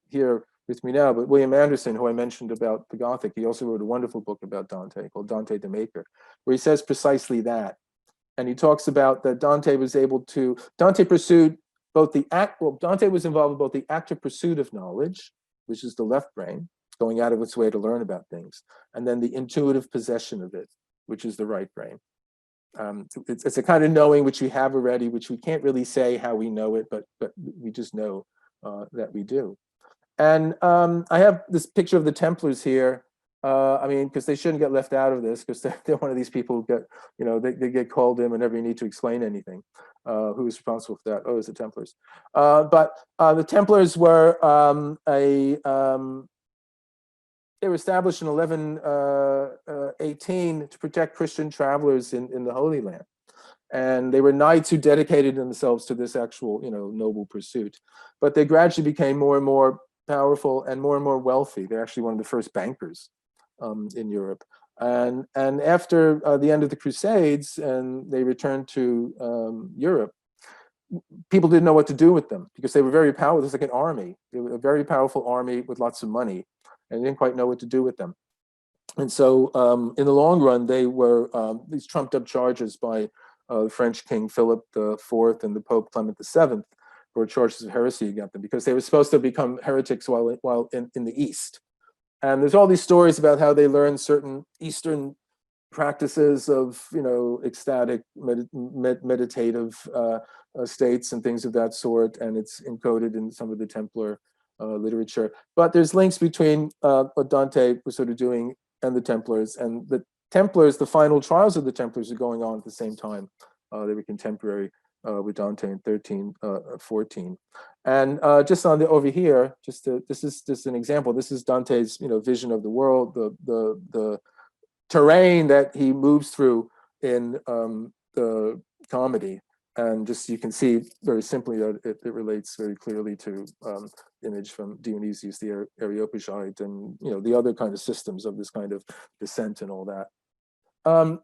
here with me now, but William Anderson, who I mentioned about the Gothic, he also wrote a wonderful book about Dante called Dante the Maker, where he says precisely that. And he talks about that Dante pursued both Dante was involved in both the active pursuit of knowledge, which is the left brain, going out of its way to learn about things, and then the intuitive possession of it, which is the right brain. It's a kind of knowing which we have already, which we can't really say how we know it, but we just know that we do. And I have this picture of the Templars here. I mean, because they shouldn't get left out of this, because they're one of these people who get, you know, they get called in whenever you need to explain anything. Who is responsible for that? Oh, it's the Templars. But the Templars were they were established in 1118 to protect Christian travelers in the Holy Land. And they were knights who dedicated themselves to this actual, you know, noble pursuit. But they gradually became more and more powerful and more wealthy. They're actually one of the first bankers in Europe. And after the end of the Crusades, and they returned to Europe, people didn't know what to do with them because they were very powerful. It was like an army. They were a very powerful army with lots of money, and they didn't quite know what to do with them. And so in the long run, they were these trumped up charges by French King Philip IV and the Pope Clement VII were charges of heresy against them because they were supposed to become heretics while in the East. And there's all these stories about how they learned certain Eastern practices of, ecstatic, meditative states and things of that sort, and it's encoded in some of the Templar literature. But there's links between what Dante was sort of doing and the Templars, and the Templars, the final trials of the Templars are going on at the same time. They were contemporary with Dante in 1314. And just on the over here, this is just an example. This is Dante's vision of the world, the terrain that he moves through in the comedy. And just you can see very simply that it relates very clearly to image from Dionysius the Areopagite and the other kind of systems of this kind of descent and all that.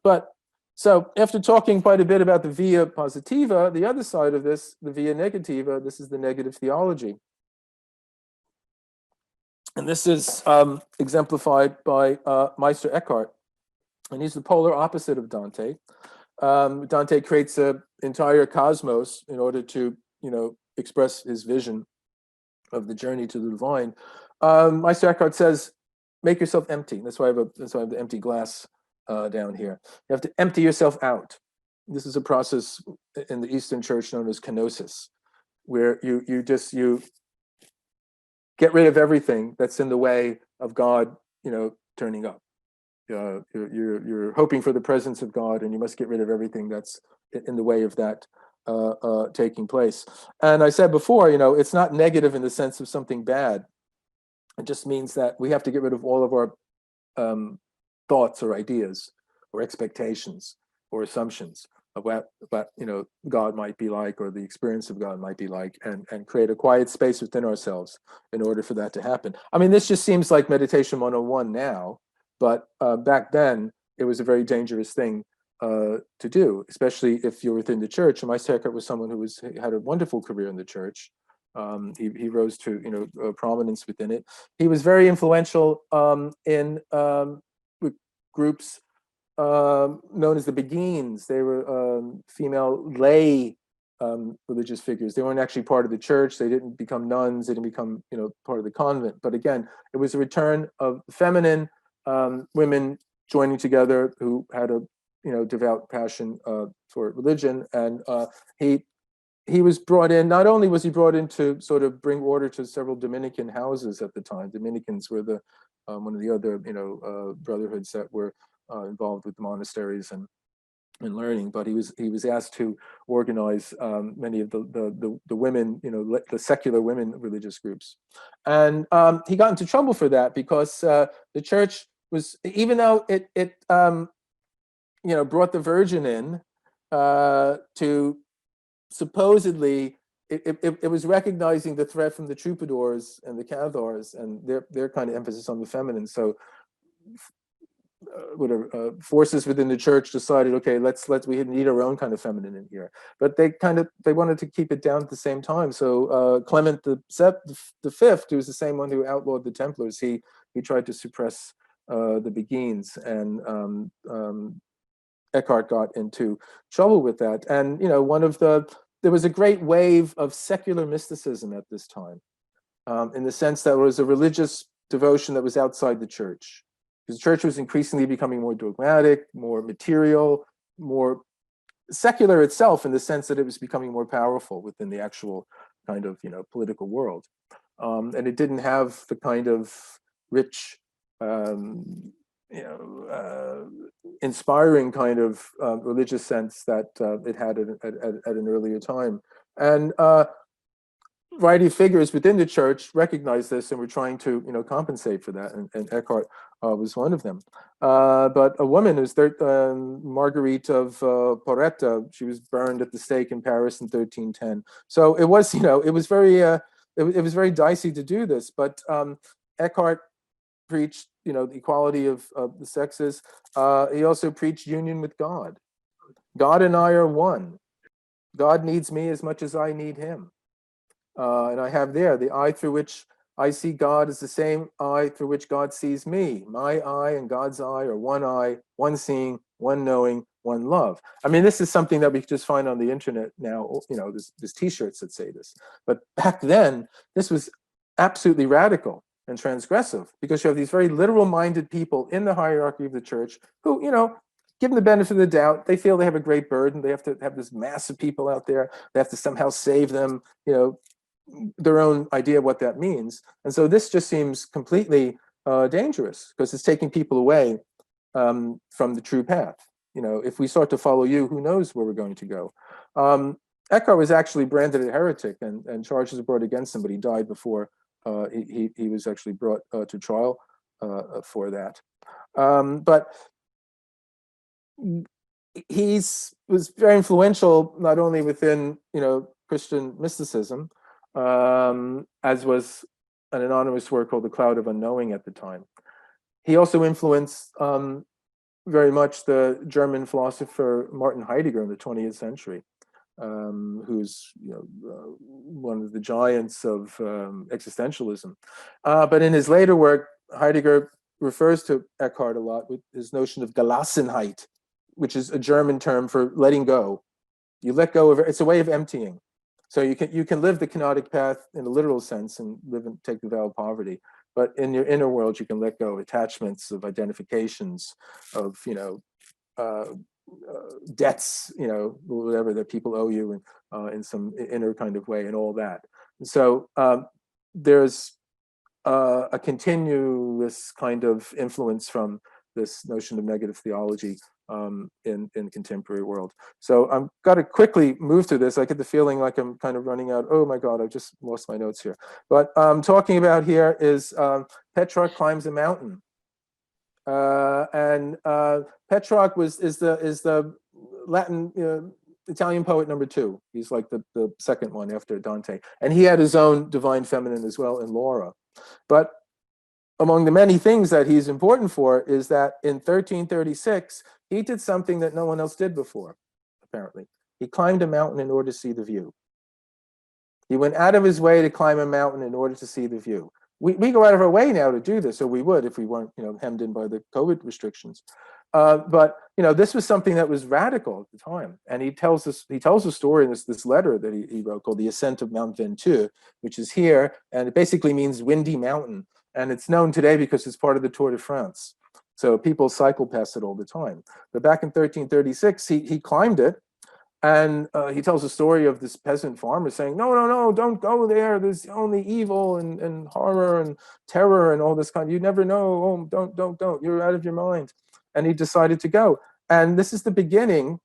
But so after talking quite a bit about the via positiva, the other side of this, the via negativa, this is the negative theology. And this is exemplified by Meister Eckhart. And he's the polar opposite of Dante. Dante creates an entire cosmos in order to, express his vision of the journey to the divine. Meister Eckhart says, make yourself empty. That's why I have the empty glass down here. You have to empty yourself out. This is a process in the Eastern Church known as kenosis, where you get rid of everything that's in the way of God, turning up. You're hoping for the presence of God, and you must get rid of everything that's in the way of that taking place. And I said before, it's not negative in the sense of something bad. It just means that we have to get rid of all of our thoughts or ideas or expectations or assumptions of what God might be like, or the experience of God might be like, and create a quiet space within ourselves in order for that to happen. I mean, this just seems like meditation 101 now. But back then, it was a very dangerous thing to do, especially if you're within the church. And Meister Eckhart was someone who had a wonderful career in the church. He rose to prominence within it. He was very influential in groups known as the Beguines. They were female lay religious figures. They weren't actually part of the church. They didn't become nuns. They didn't become part of the convent. But again, it was a return of feminine women joining together who had a devout passion for religion, and he was brought in. Not only was he brought in to sort of bring order to several Dominican houses at the time. Dominicans were the one of the other brotherhoods that were involved with the monasteries and learning. But he was asked to organize many of the women, the secular women religious groups, and he got into trouble for that because the church was, even though it brought the Virgin in to supposedly, it was recognizing the threat from the troubadours and the Cathars and their kind of emphasis on the feminine. So forces within the church decided, okay, we need our own kind of feminine in here. But they wanted to keep it down at the same time. So Clement the Fifth, who was the same one who outlawed the Templars, he tried to suppress the Beguines, and Eckhart got into trouble with that. And there was a great wave of secular mysticism at this time, in the sense that there was a religious devotion that was outside the church. Because the church was increasingly becoming more dogmatic, more material, more secular itself, in the sense that it was becoming more powerful within the actual kind of political world, and it didn't have the kind of rich, inspiring kind of religious sense that it had at an earlier time. And variety of figures within the church recognized this and were trying to compensate for that, and Eckhart was one of them. But a woman who's Marguerite of Porretta, she was burned at the stake in Paris in 1310. So it was it was very dicey to do this, but Eckhart preached the equality of the sexes. He also preached union with God. God and I are one. God needs me as much as I need him. And I have there, the eye through which I see God is the same eye through which God sees me. My eye and God's eye are one eye, one seeing, one knowing, one love. I mean, this is something that we just find on the internet now. You know, there's T-shirts that say this. But back then, this was absolutely radical and transgressive, because you have these very literal-minded people in the hierarchy of the church who, you know, given the benefit of the doubt, they feel they have a great burden. They have to have this mass of people out there. They have to somehow save them, you know, their own idea of what that means. And so this just seems completely dangerous, because it's taking people away from the true path. You know, if we start to follow you, who knows where we're going to go. Eckhart was actually branded a heretic, and charges were brought against him, but he died before he was actually brought to trial for that. But was very influential, not only within, you know, Christian mysticism, as was an anonymous work called The Cloud of Unknowing at the time. He also influenced very much the German philosopher Martin Heidegger in the 20th century, who's, you know, one of the giants of existentialism. But in his later work, Heidegger refers to Eckhart a lot with his notion of Gelassenheit, which is a German term for letting go. You let go of it. It's a way of emptying. So you can live the kenotic path in a literal sense and live and take the vow of poverty. But in your inner world, you can let go of attachments, of identifications, of, you know, debts, you know, whatever that people owe you in some inner kind of way, and all that. So there's a continuous kind of influence from this notion of negative theology in contemporary world. So I've got to quickly move through this. I get the feeling like I'm kind of running out. Oh my God, I just lost my notes here. But talking about here is Petrarch climbs a mountain. And Petrarch is the Latin Italian poet number 2. He's like the second one after Dante. And he had his own divine feminine as well in Laura. But among the many things that he's important for is that in 1336, he did something that no one else did before, apparently. He climbed a mountain in order to see the view. He went out of his way to climb a mountain in order to see the view. We go out of our way now to do this, or we would if we weren't, you know, hemmed in by the COVID restrictions. But you know, this was something that was radical at the time, and he tells a story in this letter that he wrote called "The Ascent of Mount Ventoux," which is here, and it basically means windy mountain, and it's known today because it's part of the Tour de France. So people cycle past it all the time. But back in 1336, he climbed it. And he tells a story of this peasant farmer saying, no, don't go there. There's only evil and horror and terror and all this kind. You never know. Oh, don't. You're out of your mind. And he decided to go. And this is the beginning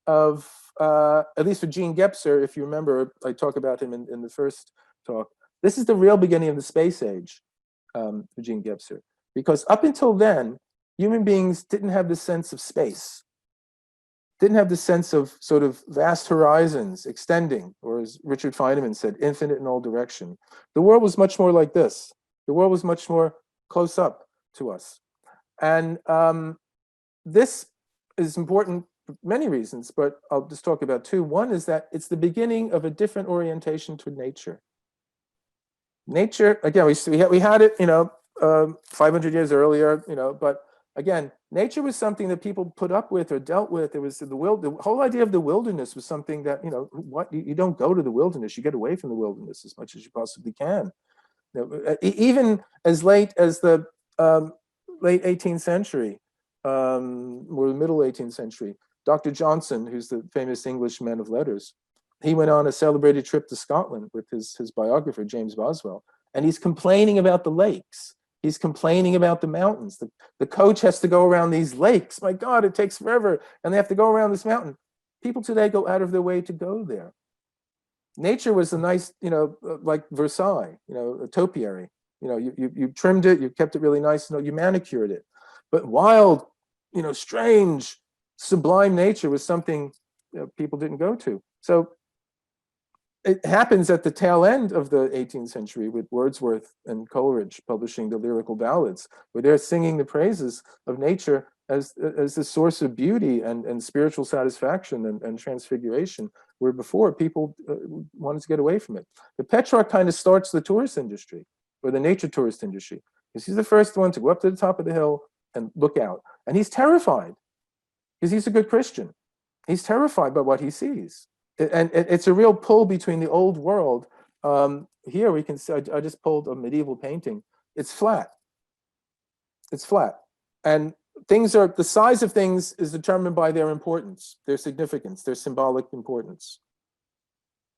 of, at least for Gene Gebser, if you remember, I talk about him in the first talk. This is the real beginning of the space age for Gene Gebser. Because up until then, human beings didn't have the sense of space. Didn't have the sense of sort of vast horizons extending, or as Richard Feynman said, infinite in all direction. The world was much more like this. The world was much more close up to us. And this is important for many reasons, but I'll just talk about 2. One is that it's the beginning of a different orientation to nature. Nature, again, we had it, you know, 500 years earlier, you know, but again, nature was something that people put up with or dealt with. It was the whole idea of the wilderness was something that, you know, you don't go to the wilderness, you get away from the wilderness as much as you possibly can. You know, even as late as the late 18th century, or the middle 18th century, Dr. Johnson, who's the famous English man of letters, he went on a celebrated trip to Scotland with his biographer, James Boswell, and he's complaining about the lakes. He's complaining about the mountains. The coach has to go around these lakes. My God, it takes forever. And they have to go around this mountain. People today go out of their way to go there. Nature was a nice, you know, like Versailles, you know, a topiary. You know, you trimmed it, you kept it really nice, you know, you manicured it. But wild, you know, strange, sublime nature was something, you know, people didn't go to. So it happens at the tail end of the 18th century with Wordsworth and Coleridge publishing the lyrical ballads, where they're singing the praises of nature as the source of beauty and spiritual satisfaction and transfiguration, where before people wanted to get away from it. The Petrarch kind of starts the tourist industry, or the nature tourist industry, because he's the first one to go up to the top of the hill and look out. And he's terrified, because he's a good Christian. He's terrified by what he sees. And it's a real pull between the old world. Here we can see, I just pulled a medieval painting. It's flat. It's flat. And things are, the size of things is determined by their importance, their significance, their symbolic importance.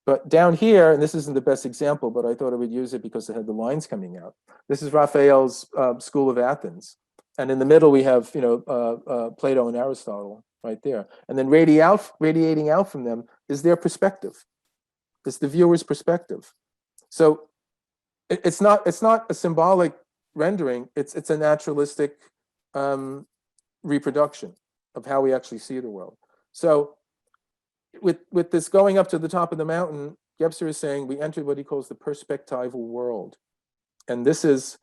But down here, and this isn't the best example, but I thought I would use it because it had the lines coming out. This is Raphael's School of Athens. And in the middle, we have, Plato and Aristotle right there. And then radiating out from them is their perspective. It's the viewer's perspective. So it's not a symbolic rendering. It's a naturalistic reproduction of how we actually see the world. So with this going up to the top of the mountain, Gebser is saying we entered what he calls the perspectival world. And this is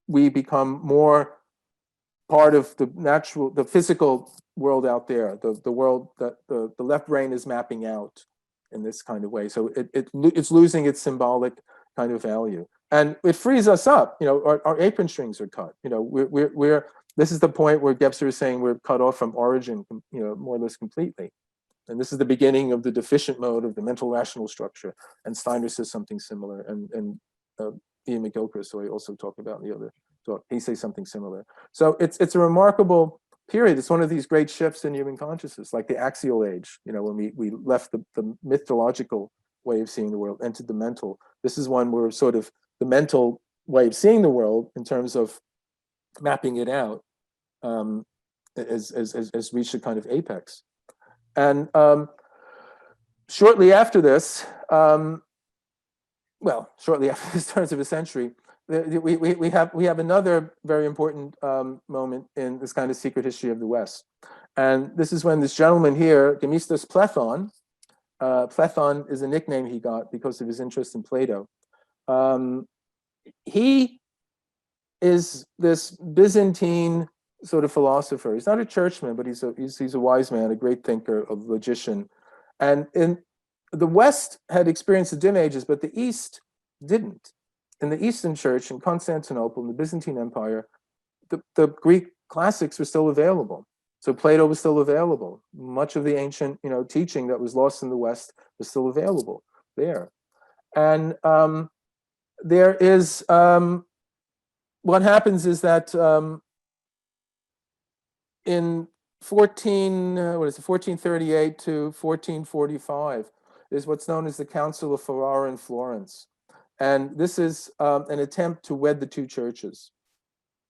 we become more part of the physical world out there, the world that the left brain is mapping out in this kind of way. So it's losing its symbolic kind of value, and it frees us up. Our apron strings are cut. This is the point where Gebser is saying we're cut off from origin, more or less completely. And this is the beginning of the deficient mode of the mental rational structure. And Steiner says something similar, and Ian McGilchrist, who I also talk about in the other talk, he says something similar. So it's a remarkable period. It's one of these great shifts in human consciousness, like the axial age, when we left the mythological way of seeing the world, entered the mental. This is one where sort of the mental way of seeing the world in terms of mapping it out has reached a kind of apex. And shortly after this, shortly after this turns of a century, we have another very important moment in this kind of secret history of the West. And this is when this gentleman here, Gemistos Plethon, Plethon is a nickname he got because of his interest in Plato. He is this Byzantine sort of philosopher. He's not a churchman, but he's a wise man, a great thinker, a logician. And in the West had experienced the dim ages, but the East didn't. In the Eastern Church, in Constantinople, in the Byzantine Empire, the Greek classics were still available. So Plato was still available. Much of the ancient, teaching that was lost in the West was still available there. And there is what happens is that in 1438 to 1445 is what's known as the Council of Ferrara in Florence. And this is an attempt to wed the two churches,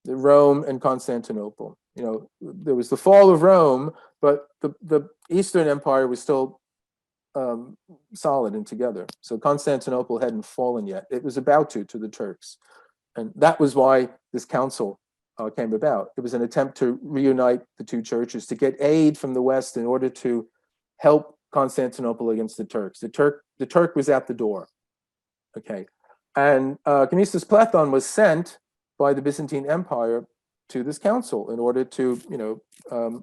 Rome and Constantinople. There was the fall of Rome, but the Eastern Empire was still solid and together. So Constantinople hadn't fallen yet. It was about to the Turks. And that was why this council came about. It was an attempt to reunite the two churches, to get aid from the West in order to help Constantinople against the Turks. The Turk was at the door. Okay. And Gemistos Plethon was sent by the Byzantine Empire to this council in order to,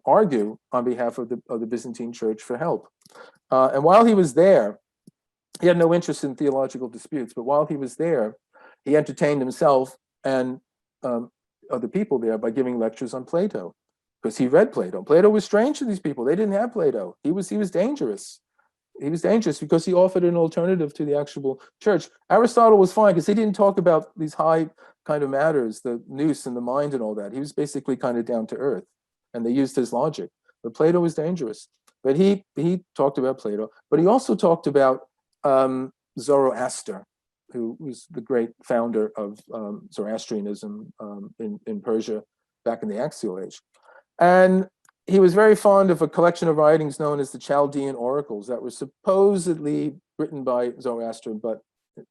argue on behalf of the Byzantine Church for help. And while he was there, he had no interest in theological disputes, but while he was there, he entertained himself and other people there by giving lectures on Plato, because he read Plato. Plato was strange to these people. They didn't have Plato. He was dangerous. He was dangerous because he offered an alternative to the actual church. Aristotle was fine because he didn't talk about these high kind of matters, the nous and the mind and all that. He was basically kind of down to earth, and they used his logic. But Plato was dangerous. But he talked about Plato, but he also talked about Zoroaster, who was the great founder of Zoroastrianism in Persia back in the Axial Age. And he was very fond of a collection of writings known as the Chaldean Oracles that were supposedly written by Zoroaster, but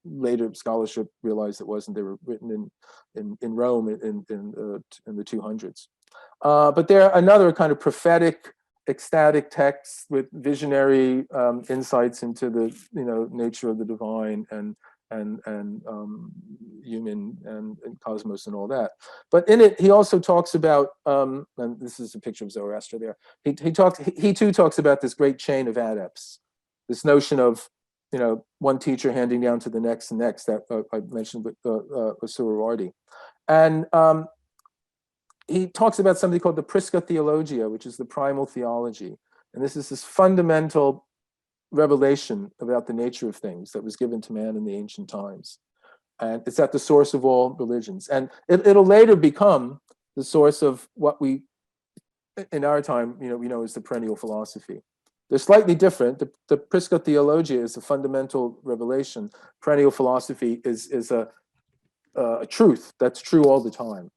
later scholarship realized it wasn't. They were written in Rome in the 200s. But they're another kind of prophetic, ecstatic text with visionary insights into the nature of the divine and human and cosmos and all that. But in it, he also talks about, and this is a picture of Zoroaster there. He too talks about this great chain of adepts, this notion of, one teacher handing down to the next and next, that I mentioned with Suhrawardi. And he talks about something called the Prisca Theologia, which is the primal theology. And this is this fundamental revelation about the nature of things that was given to man in the ancient times. And it's at the source of all religions. And it'll later become the source of what we, in our time, we know as the perennial philosophy. They're slightly different. The Prisca Theologia is a fundamental revelation. Perennial philosophy is a truth that's true all the time.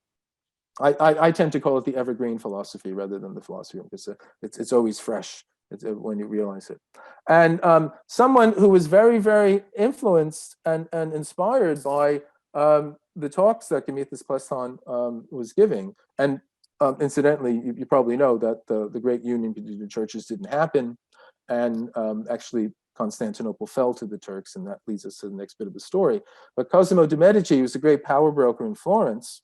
I tend to call it the evergreen philosophy rather than the philosophy, because it's always fresh when you realize it. And someone who was very, very influenced and inspired by the talks that Demetrius Pleston was giving. And incidentally, you probably know that the great union between the churches didn't happen. And actually, Constantinople fell to the Turks, and that leads us to the next bit of the story. But Cosimo de' Medici was a great power broker in Florence,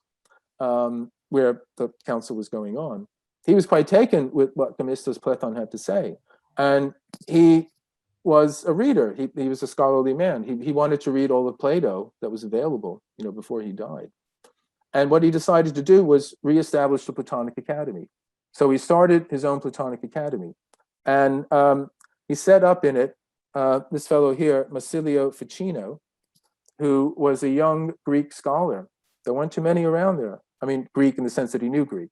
where the council was going on. He was quite taken with what Demetrius Pleston had to say. And he was a reader. He was a scholarly man. He wanted to read all of Plato that was available, before he died. And what he decided to do was reestablish the Platonic Academy. So he started his own Platonic Academy. And he set up in it this fellow here, Marsilio Ficino, who was a young Greek scholar. There weren't too many around there. I mean, Greek in the sense that he knew Greek.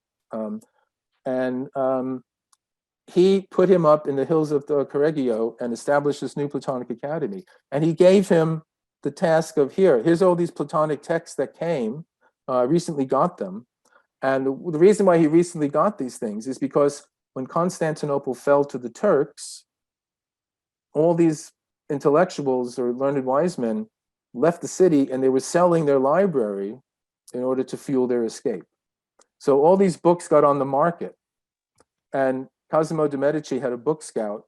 He put him up in the hills of the Correggio and established this new Platonic Academy. And he gave him the task of, here's all these Platonic texts that came. I recently got them. And the reason why he recently got these things is because when Constantinople fell to the Turks, all these intellectuals or learned wise men left the city, and they were selling their library in order to fuel their escape. So all these books got on the market. And Cosimo de' Medici had a book scout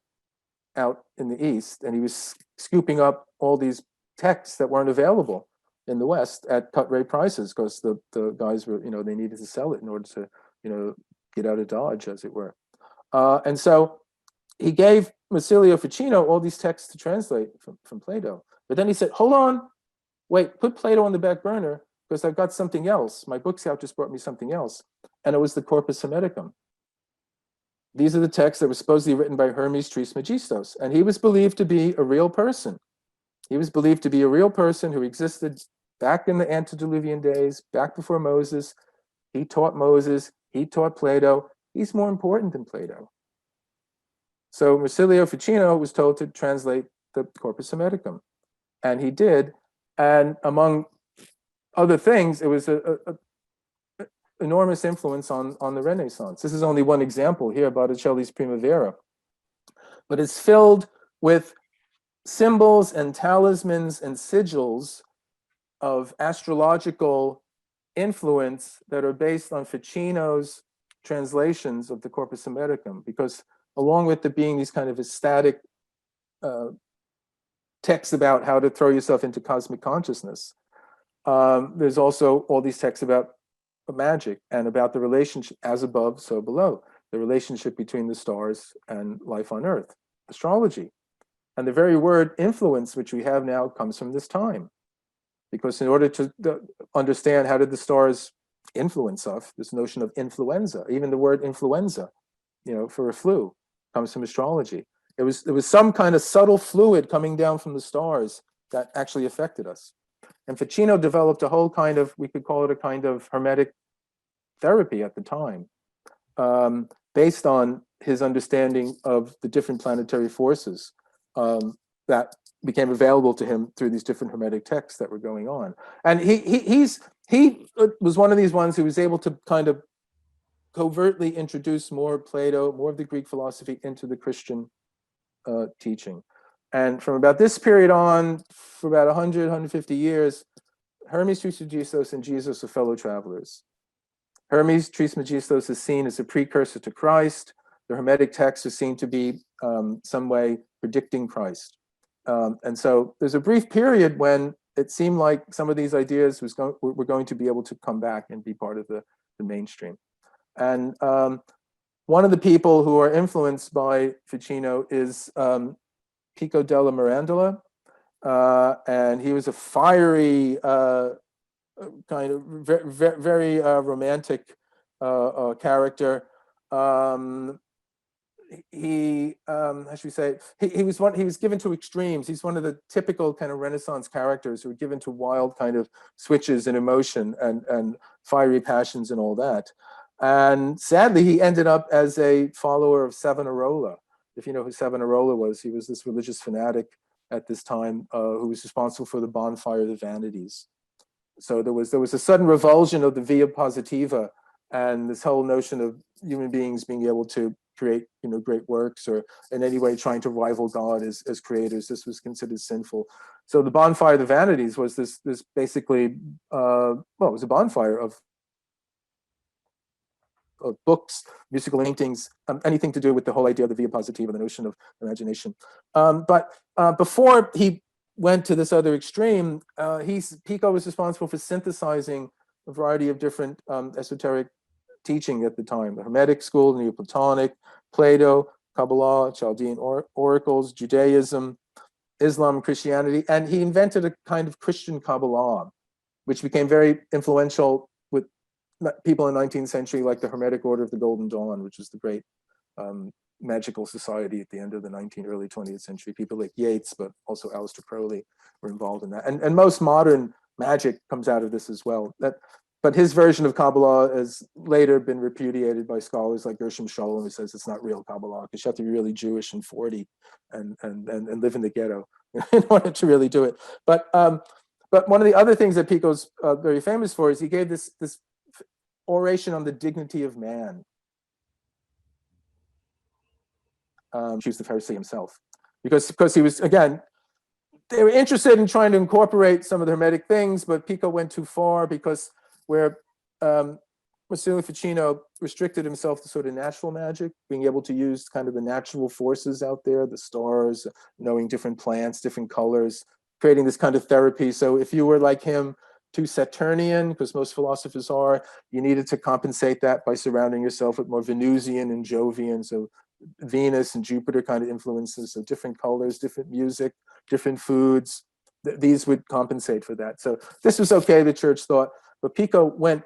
out in the East, and he was scooping up all these texts that weren't available in the West at cut rate prices, because the guys were, they needed to sell it in order to, get out of Dodge, as it were. And so he gave Marsilio Ficino all these texts to translate from Plato. But then he said, hold on, wait, put Plato on the back burner, because I've got something else. My book scout just brought me something else. And it was the Corpus Hermeticum. These are the texts that were supposedly written by Hermes Trismegistos. And he was believed to be a real person. He was believed to be a real person who existed back in the antediluvian days, back before Moses. He taught Moses. He taught Plato. He's more important than Plato. So Marsilio Ficino was told to translate the Corpus Hermeticum. And he did. And among other things, it was a enormous influence on the Renaissance. This is only one example here, Botticelli's Primavera. But it's filled with symbols and talismans and sigils of astrological influence that are based on Ficino's translations of the Corpus Hermeticum, because along with it being these kind of ecstatic texts about how to throw yourself into cosmic consciousness, there's also all these texts about magic and about the relationship as above, so below, the relationship between the stars and life on Earth, astrology. And the very word influence, which we have now, comes from this time. Because in order to understand how did the stars influence us, this notion of influenza, even the word influenza, for a flu, comes from astrology. It was some kind of subtle fluid coming down from the stars that actually affected us. And Ficino developed a whole kind of, we could call it a kind of hermetic therapy at the time, based on his understanding of the different planetary forces that became available to him through these different hermetic texts that were going on. And he was one of these ones who was able to kind of covertly introduce more Plato, more of the Greek philosophy into the Christian teaching. And from about this period on, for about 100, 150 years, Hermes Trismegistos and Jesus are fellow travelers. Hermes Trismegistos is seen as a precursor to Christ. The Hermetic texts are seen to be some way predicting Christ. And so there's a brief period when it seemed like some of these ideas were going to be able to come back and be part of the mainstream. And one of the people who are influenced by Ficino is Pico della Mirandola, and he was a fiery, kind of very romantic character. How should we say, he was given to extremes. He's one of the typical kind of Renaissance characters who are given to wild kind of switches in emotion and fiery passions and all that. And sadly, he ended up as a follower of Savonarola. If you know who Savonarola was, he was this religious fanatic at this time who was responsible for the bonfire of the vanities. So there was a sudden revulsion of the via positiva and this whole notion of human beings being able to create, great works or in any way trying to rival God as creators. This was considered sinful. So the bonfire of the vanities was this basically, it was a bonfire of books, musical paintings, anything to do with the whole idea of the via positiva, the notion of imagination. But before he went to this other extreme, Pico was responsible for synthesizing a variety of different esoteric teaching at the time: the Hermetic school, the Neoplatonic, Plato, Kabbalah, Chaldean oracles, Judaism, Islam, Christianity, and he invented a kind of Christian Kabbalah, which became very influential with people in the 19th century, like the Hermetic Order of the Golden Dawn, which was the great magical society at the end of the early 20th century. People like Yeats, but also Aleister Crowley were involved in that. And most modern magic comes out of this as well. But his version of Kabbalah has later been repudiated by scholars like Gershom Scholem, who says it's not real Kabbalah because you have to be really Jewish and 40 and live in the ghetto in order to really do it. But one of the other things that Pico's very famous for is he gave this oration on the dignity of man. Choose the Pharisee himself, because he was, again, they were interested in trying to incorporate some of the Hermetic things, but Pico went too far because where Marsilio Ficino restricted himself to sort of natural magic, being able to use kind of the natural forces out there, the stars, knowing different plants, different colors, creating this kind of therapy. So if you were like him, too Saturnian, because most philosophers are, you needed to compensate that by surrounding yourself with more Venusian and Jovian, so Venus and Jupiter kind of influences, so different colors, different music, different foods, these would compensate for that. So this was okay, the church thought, but Pico went,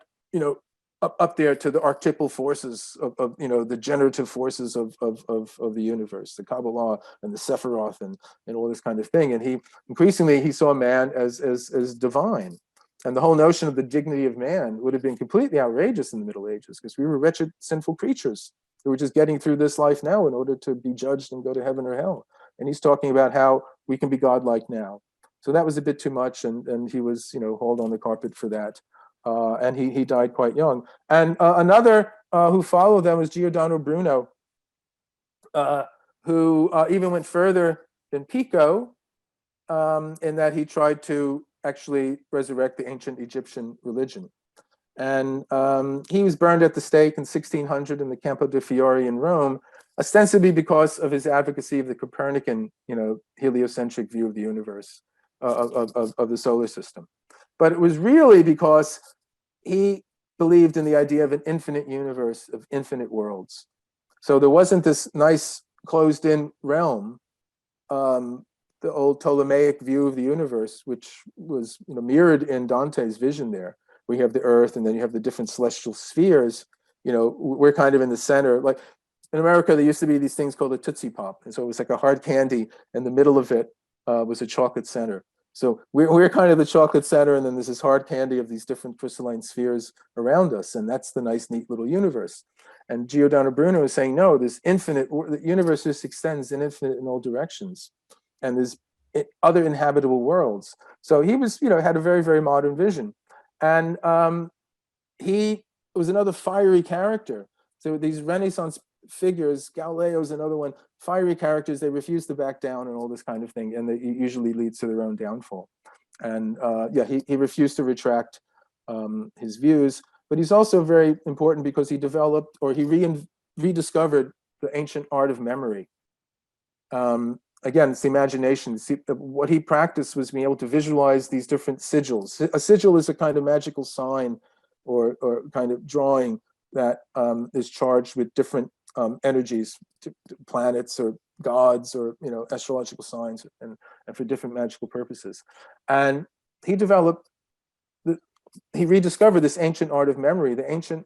up there to the archetypal forces of the generative forces of the universe, the Kabbalah and the Sephiroth and all this kind of thing. And he increasingly saw man as divine. And the whole notion of the dignity of man would have been completely outrageous in the Middle Ages, because we were wretched, sinful creatures who were just getting through this life now in order to be judged and go to heaven or hell. And he's talking about how we can be godlike now. So that was a bit too much, and he was, hauled on the carpet for that. And he died quite young. And another who followed them was Giordano Bruno, who even went further than Pico, in that he tried to actually resurrect the ancient Egyptian religion. And he was burned at the stake in 1600 in the Campo de' Fiori in Rome, ostensibly because of his advocacy of the Copernican, heliocentric view of the universe, of the solar system. But it was really because he believed in the idea of an infinite universe, of infinite worlds. So there wasn't this nice closed-in realm, the old Ptolemaic view of the universe, which was mirrored in Dante's vision there. We have the earth, and then you have the different celestial spheres. We're kind of in the center. Like in America, there used to be these things called a Tootsie Pop. And so it was like a hard candy, and the middle of it was a chocolate center. So we're kind of the chocolate center, and then there's this hard candy of these different crystalline spheres around us, and that's the nice, neat little universe. And Giordano Bruno is saying, no, this infinite, the universe just extends in infinite in all directions, and there's other inhabitable worlds. So he was, had a very, very modern vision. And he was another fiery character. So these Renaissance figures, Galileo's another one, fiery characters, they refuse to back down and all this kind of thing, and it usually leads to their own downfall. And he refused to retract his views, but he's also very important because he developed, or he rediscovered the ancient art of memory. again, it's the imagination. See, what he practiced was being able to visualize these different sigils. A sigil is a kind of magical sign or kind of drawing that is charged with different energies, to planets or gods or astrological signs, and for different magical purposes. And he rediscovered this ancient art of memory. The ancient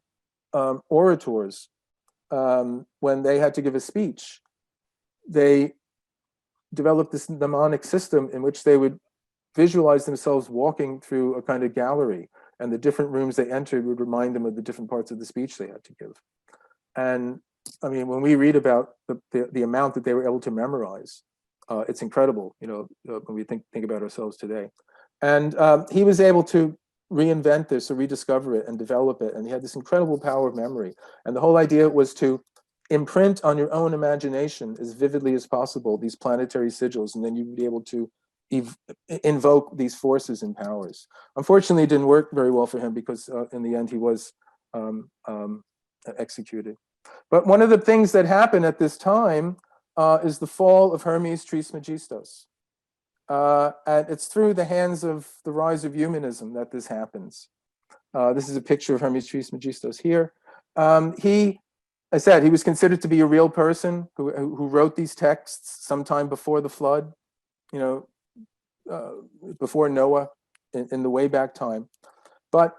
orators, when they had to give a speech, they developed this mnemonic system in which they would visualize themselves walking through a kind of gallery, and the different rooms they entered would remind them of the different parts of the speech they had to give. And I mean, when we read about the amount that they were able to memorize, it's incredible, when we think about ourselves today. And he was able to reinvent this or rediscover it and develop it. And he had this incredible power of memory. And the whole idea was to imprint on your own imagination as vividly as possible these planetary sigils, and then you'd be able to invoke these forces and powers. Unfortunately, it didn't work very well for him, because in the end he was executed. But one of the things that happened at this time is the fall of Hermes Trismegistus. And it's through the hands of the rise of humanism that this happens. This is a picture of Hermes Trismegistus here. I said he was considered to be a real person who wrote these texts sometime before the flood, before Noah, in the way back time. But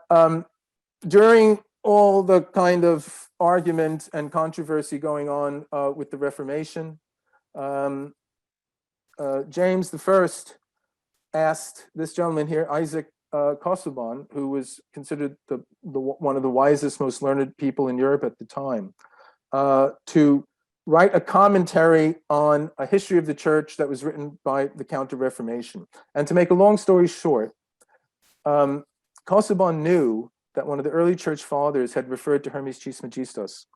during all the kind of argument and controversy going on with the Reformation, James I asked this gentleman here, Isaac Casaubon, who was considered one of the wisest, most learned people in Europe at the time, to write a commentary on a history of the church that was written by the Counter-Reformation. And to make a long story short, Casaubon knew that one of the early church fathers had referred to Hermes Trismegistus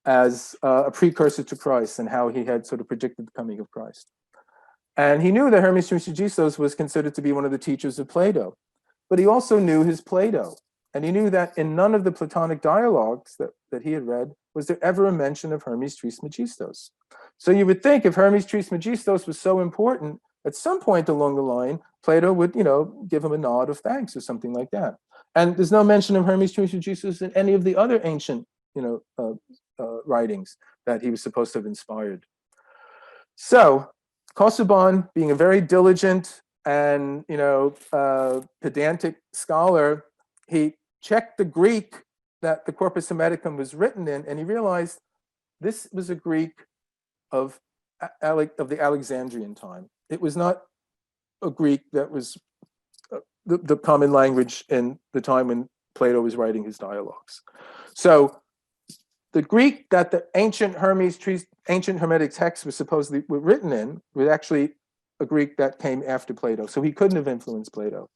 as a precursor to Christ, and how he had sort of predicted the coming of Christ. And he knew that Hermes Trismegistus was considered to be one of the teachers of Plato, but he also knew his Plato. And he knew that in none of the Platonic dialogues that he had read was there ever a mention of Hermes Trismegistus. So you would think if Hermes Trismegistus was so important, at some point along the line, Plato would, give him a nod of thanks or something like that. And there's no mention of Hermes Trismegistus in any of the other ancient, writings that he was supposed to have inspired. So Casaubon, being a very diligent and pedantic scholar, he checked the Greek that the Corpus Hermeticum was written in, and he realized this was a Greek of the Alexandrian time. It was not a Greek that was the common language in the time when Plato was writing his dialogues. So the Greek that the ancient Hermetic texts were supposedly written in was actually a Greek that came after Plato. So he couldn't have influenced Plato.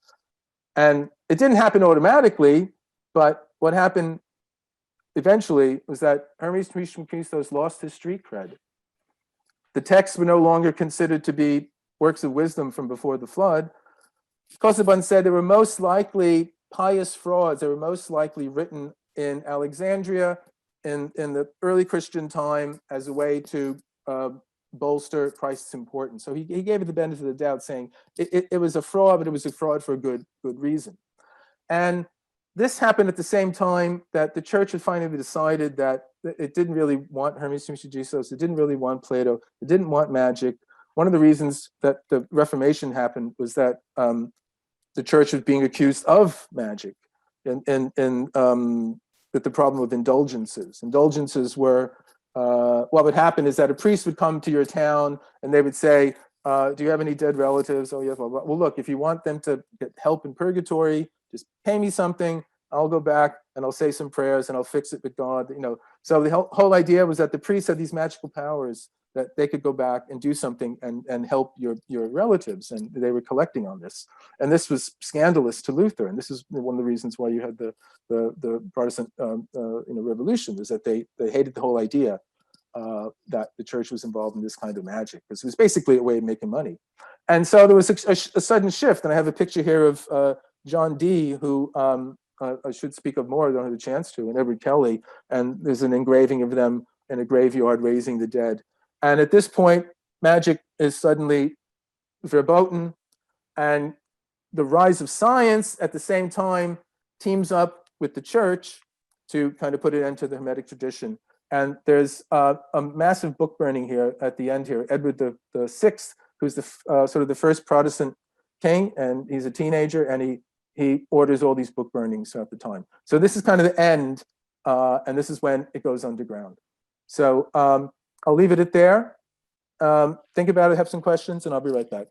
And it didn't happen automatically, but what happened eventually was that Hermes Trismegistus lost his street cred. The texts were no longer considered to be works of wisdom from before the flood. Casaubon said they were most likely pious frauds. They were most likely written in Alexandria in the early Christian time as a way to bolster Christ's importance. So he gave it the benefit of the doubt, saying it was a fraud, but it was a fraud for a good reason. And this happened at the same time that the church had finally decided that it didn't really want Hermes Trismegistus, it didn't really want Plato, it didn't want magic. One of the reasons that the Reformation happened was that the church was being accused of magic, and with the problem of indulgences. Indulgences were, what would happen is that a priest would come to your town and they would say, do you have any dead relatives? Oh, yes. Well, look, if you want them to get help in purgatory, just pay me something. I'll go back and I'll say some prayers and I'll fix it with God. So the whole idea was that the priests had these magical powers that they could go back and do something and help your relatives, and they were collecting on this. And this was scandalous to Luther, and this is one of the reasons why you had the Protestant revolution, is that they hated the whole idea that the church was involved in this kind of magic, because it was basically a way of making money. And so there was a sudden shift, and I have a picture here of John Dee, who I should speak of more, I don't have a chance to, and Edward Kelly, and there's an engraving of them in a graveyard raising the dead. And at this point, magic is suddenly verboten, and the rise of science at the same time teams up with the church to kind of put an end to the Hermetic tradition. And there's a massive book burning here at the end here. Edward the Sixth, who's the sort of the first Protestant king, and he's a teenager, and he orders all these book burnings at the time. So this is kind of the end, and this is when it goes underground. So I'll leave it at there. Think about it, have some questions, and I'll be right back.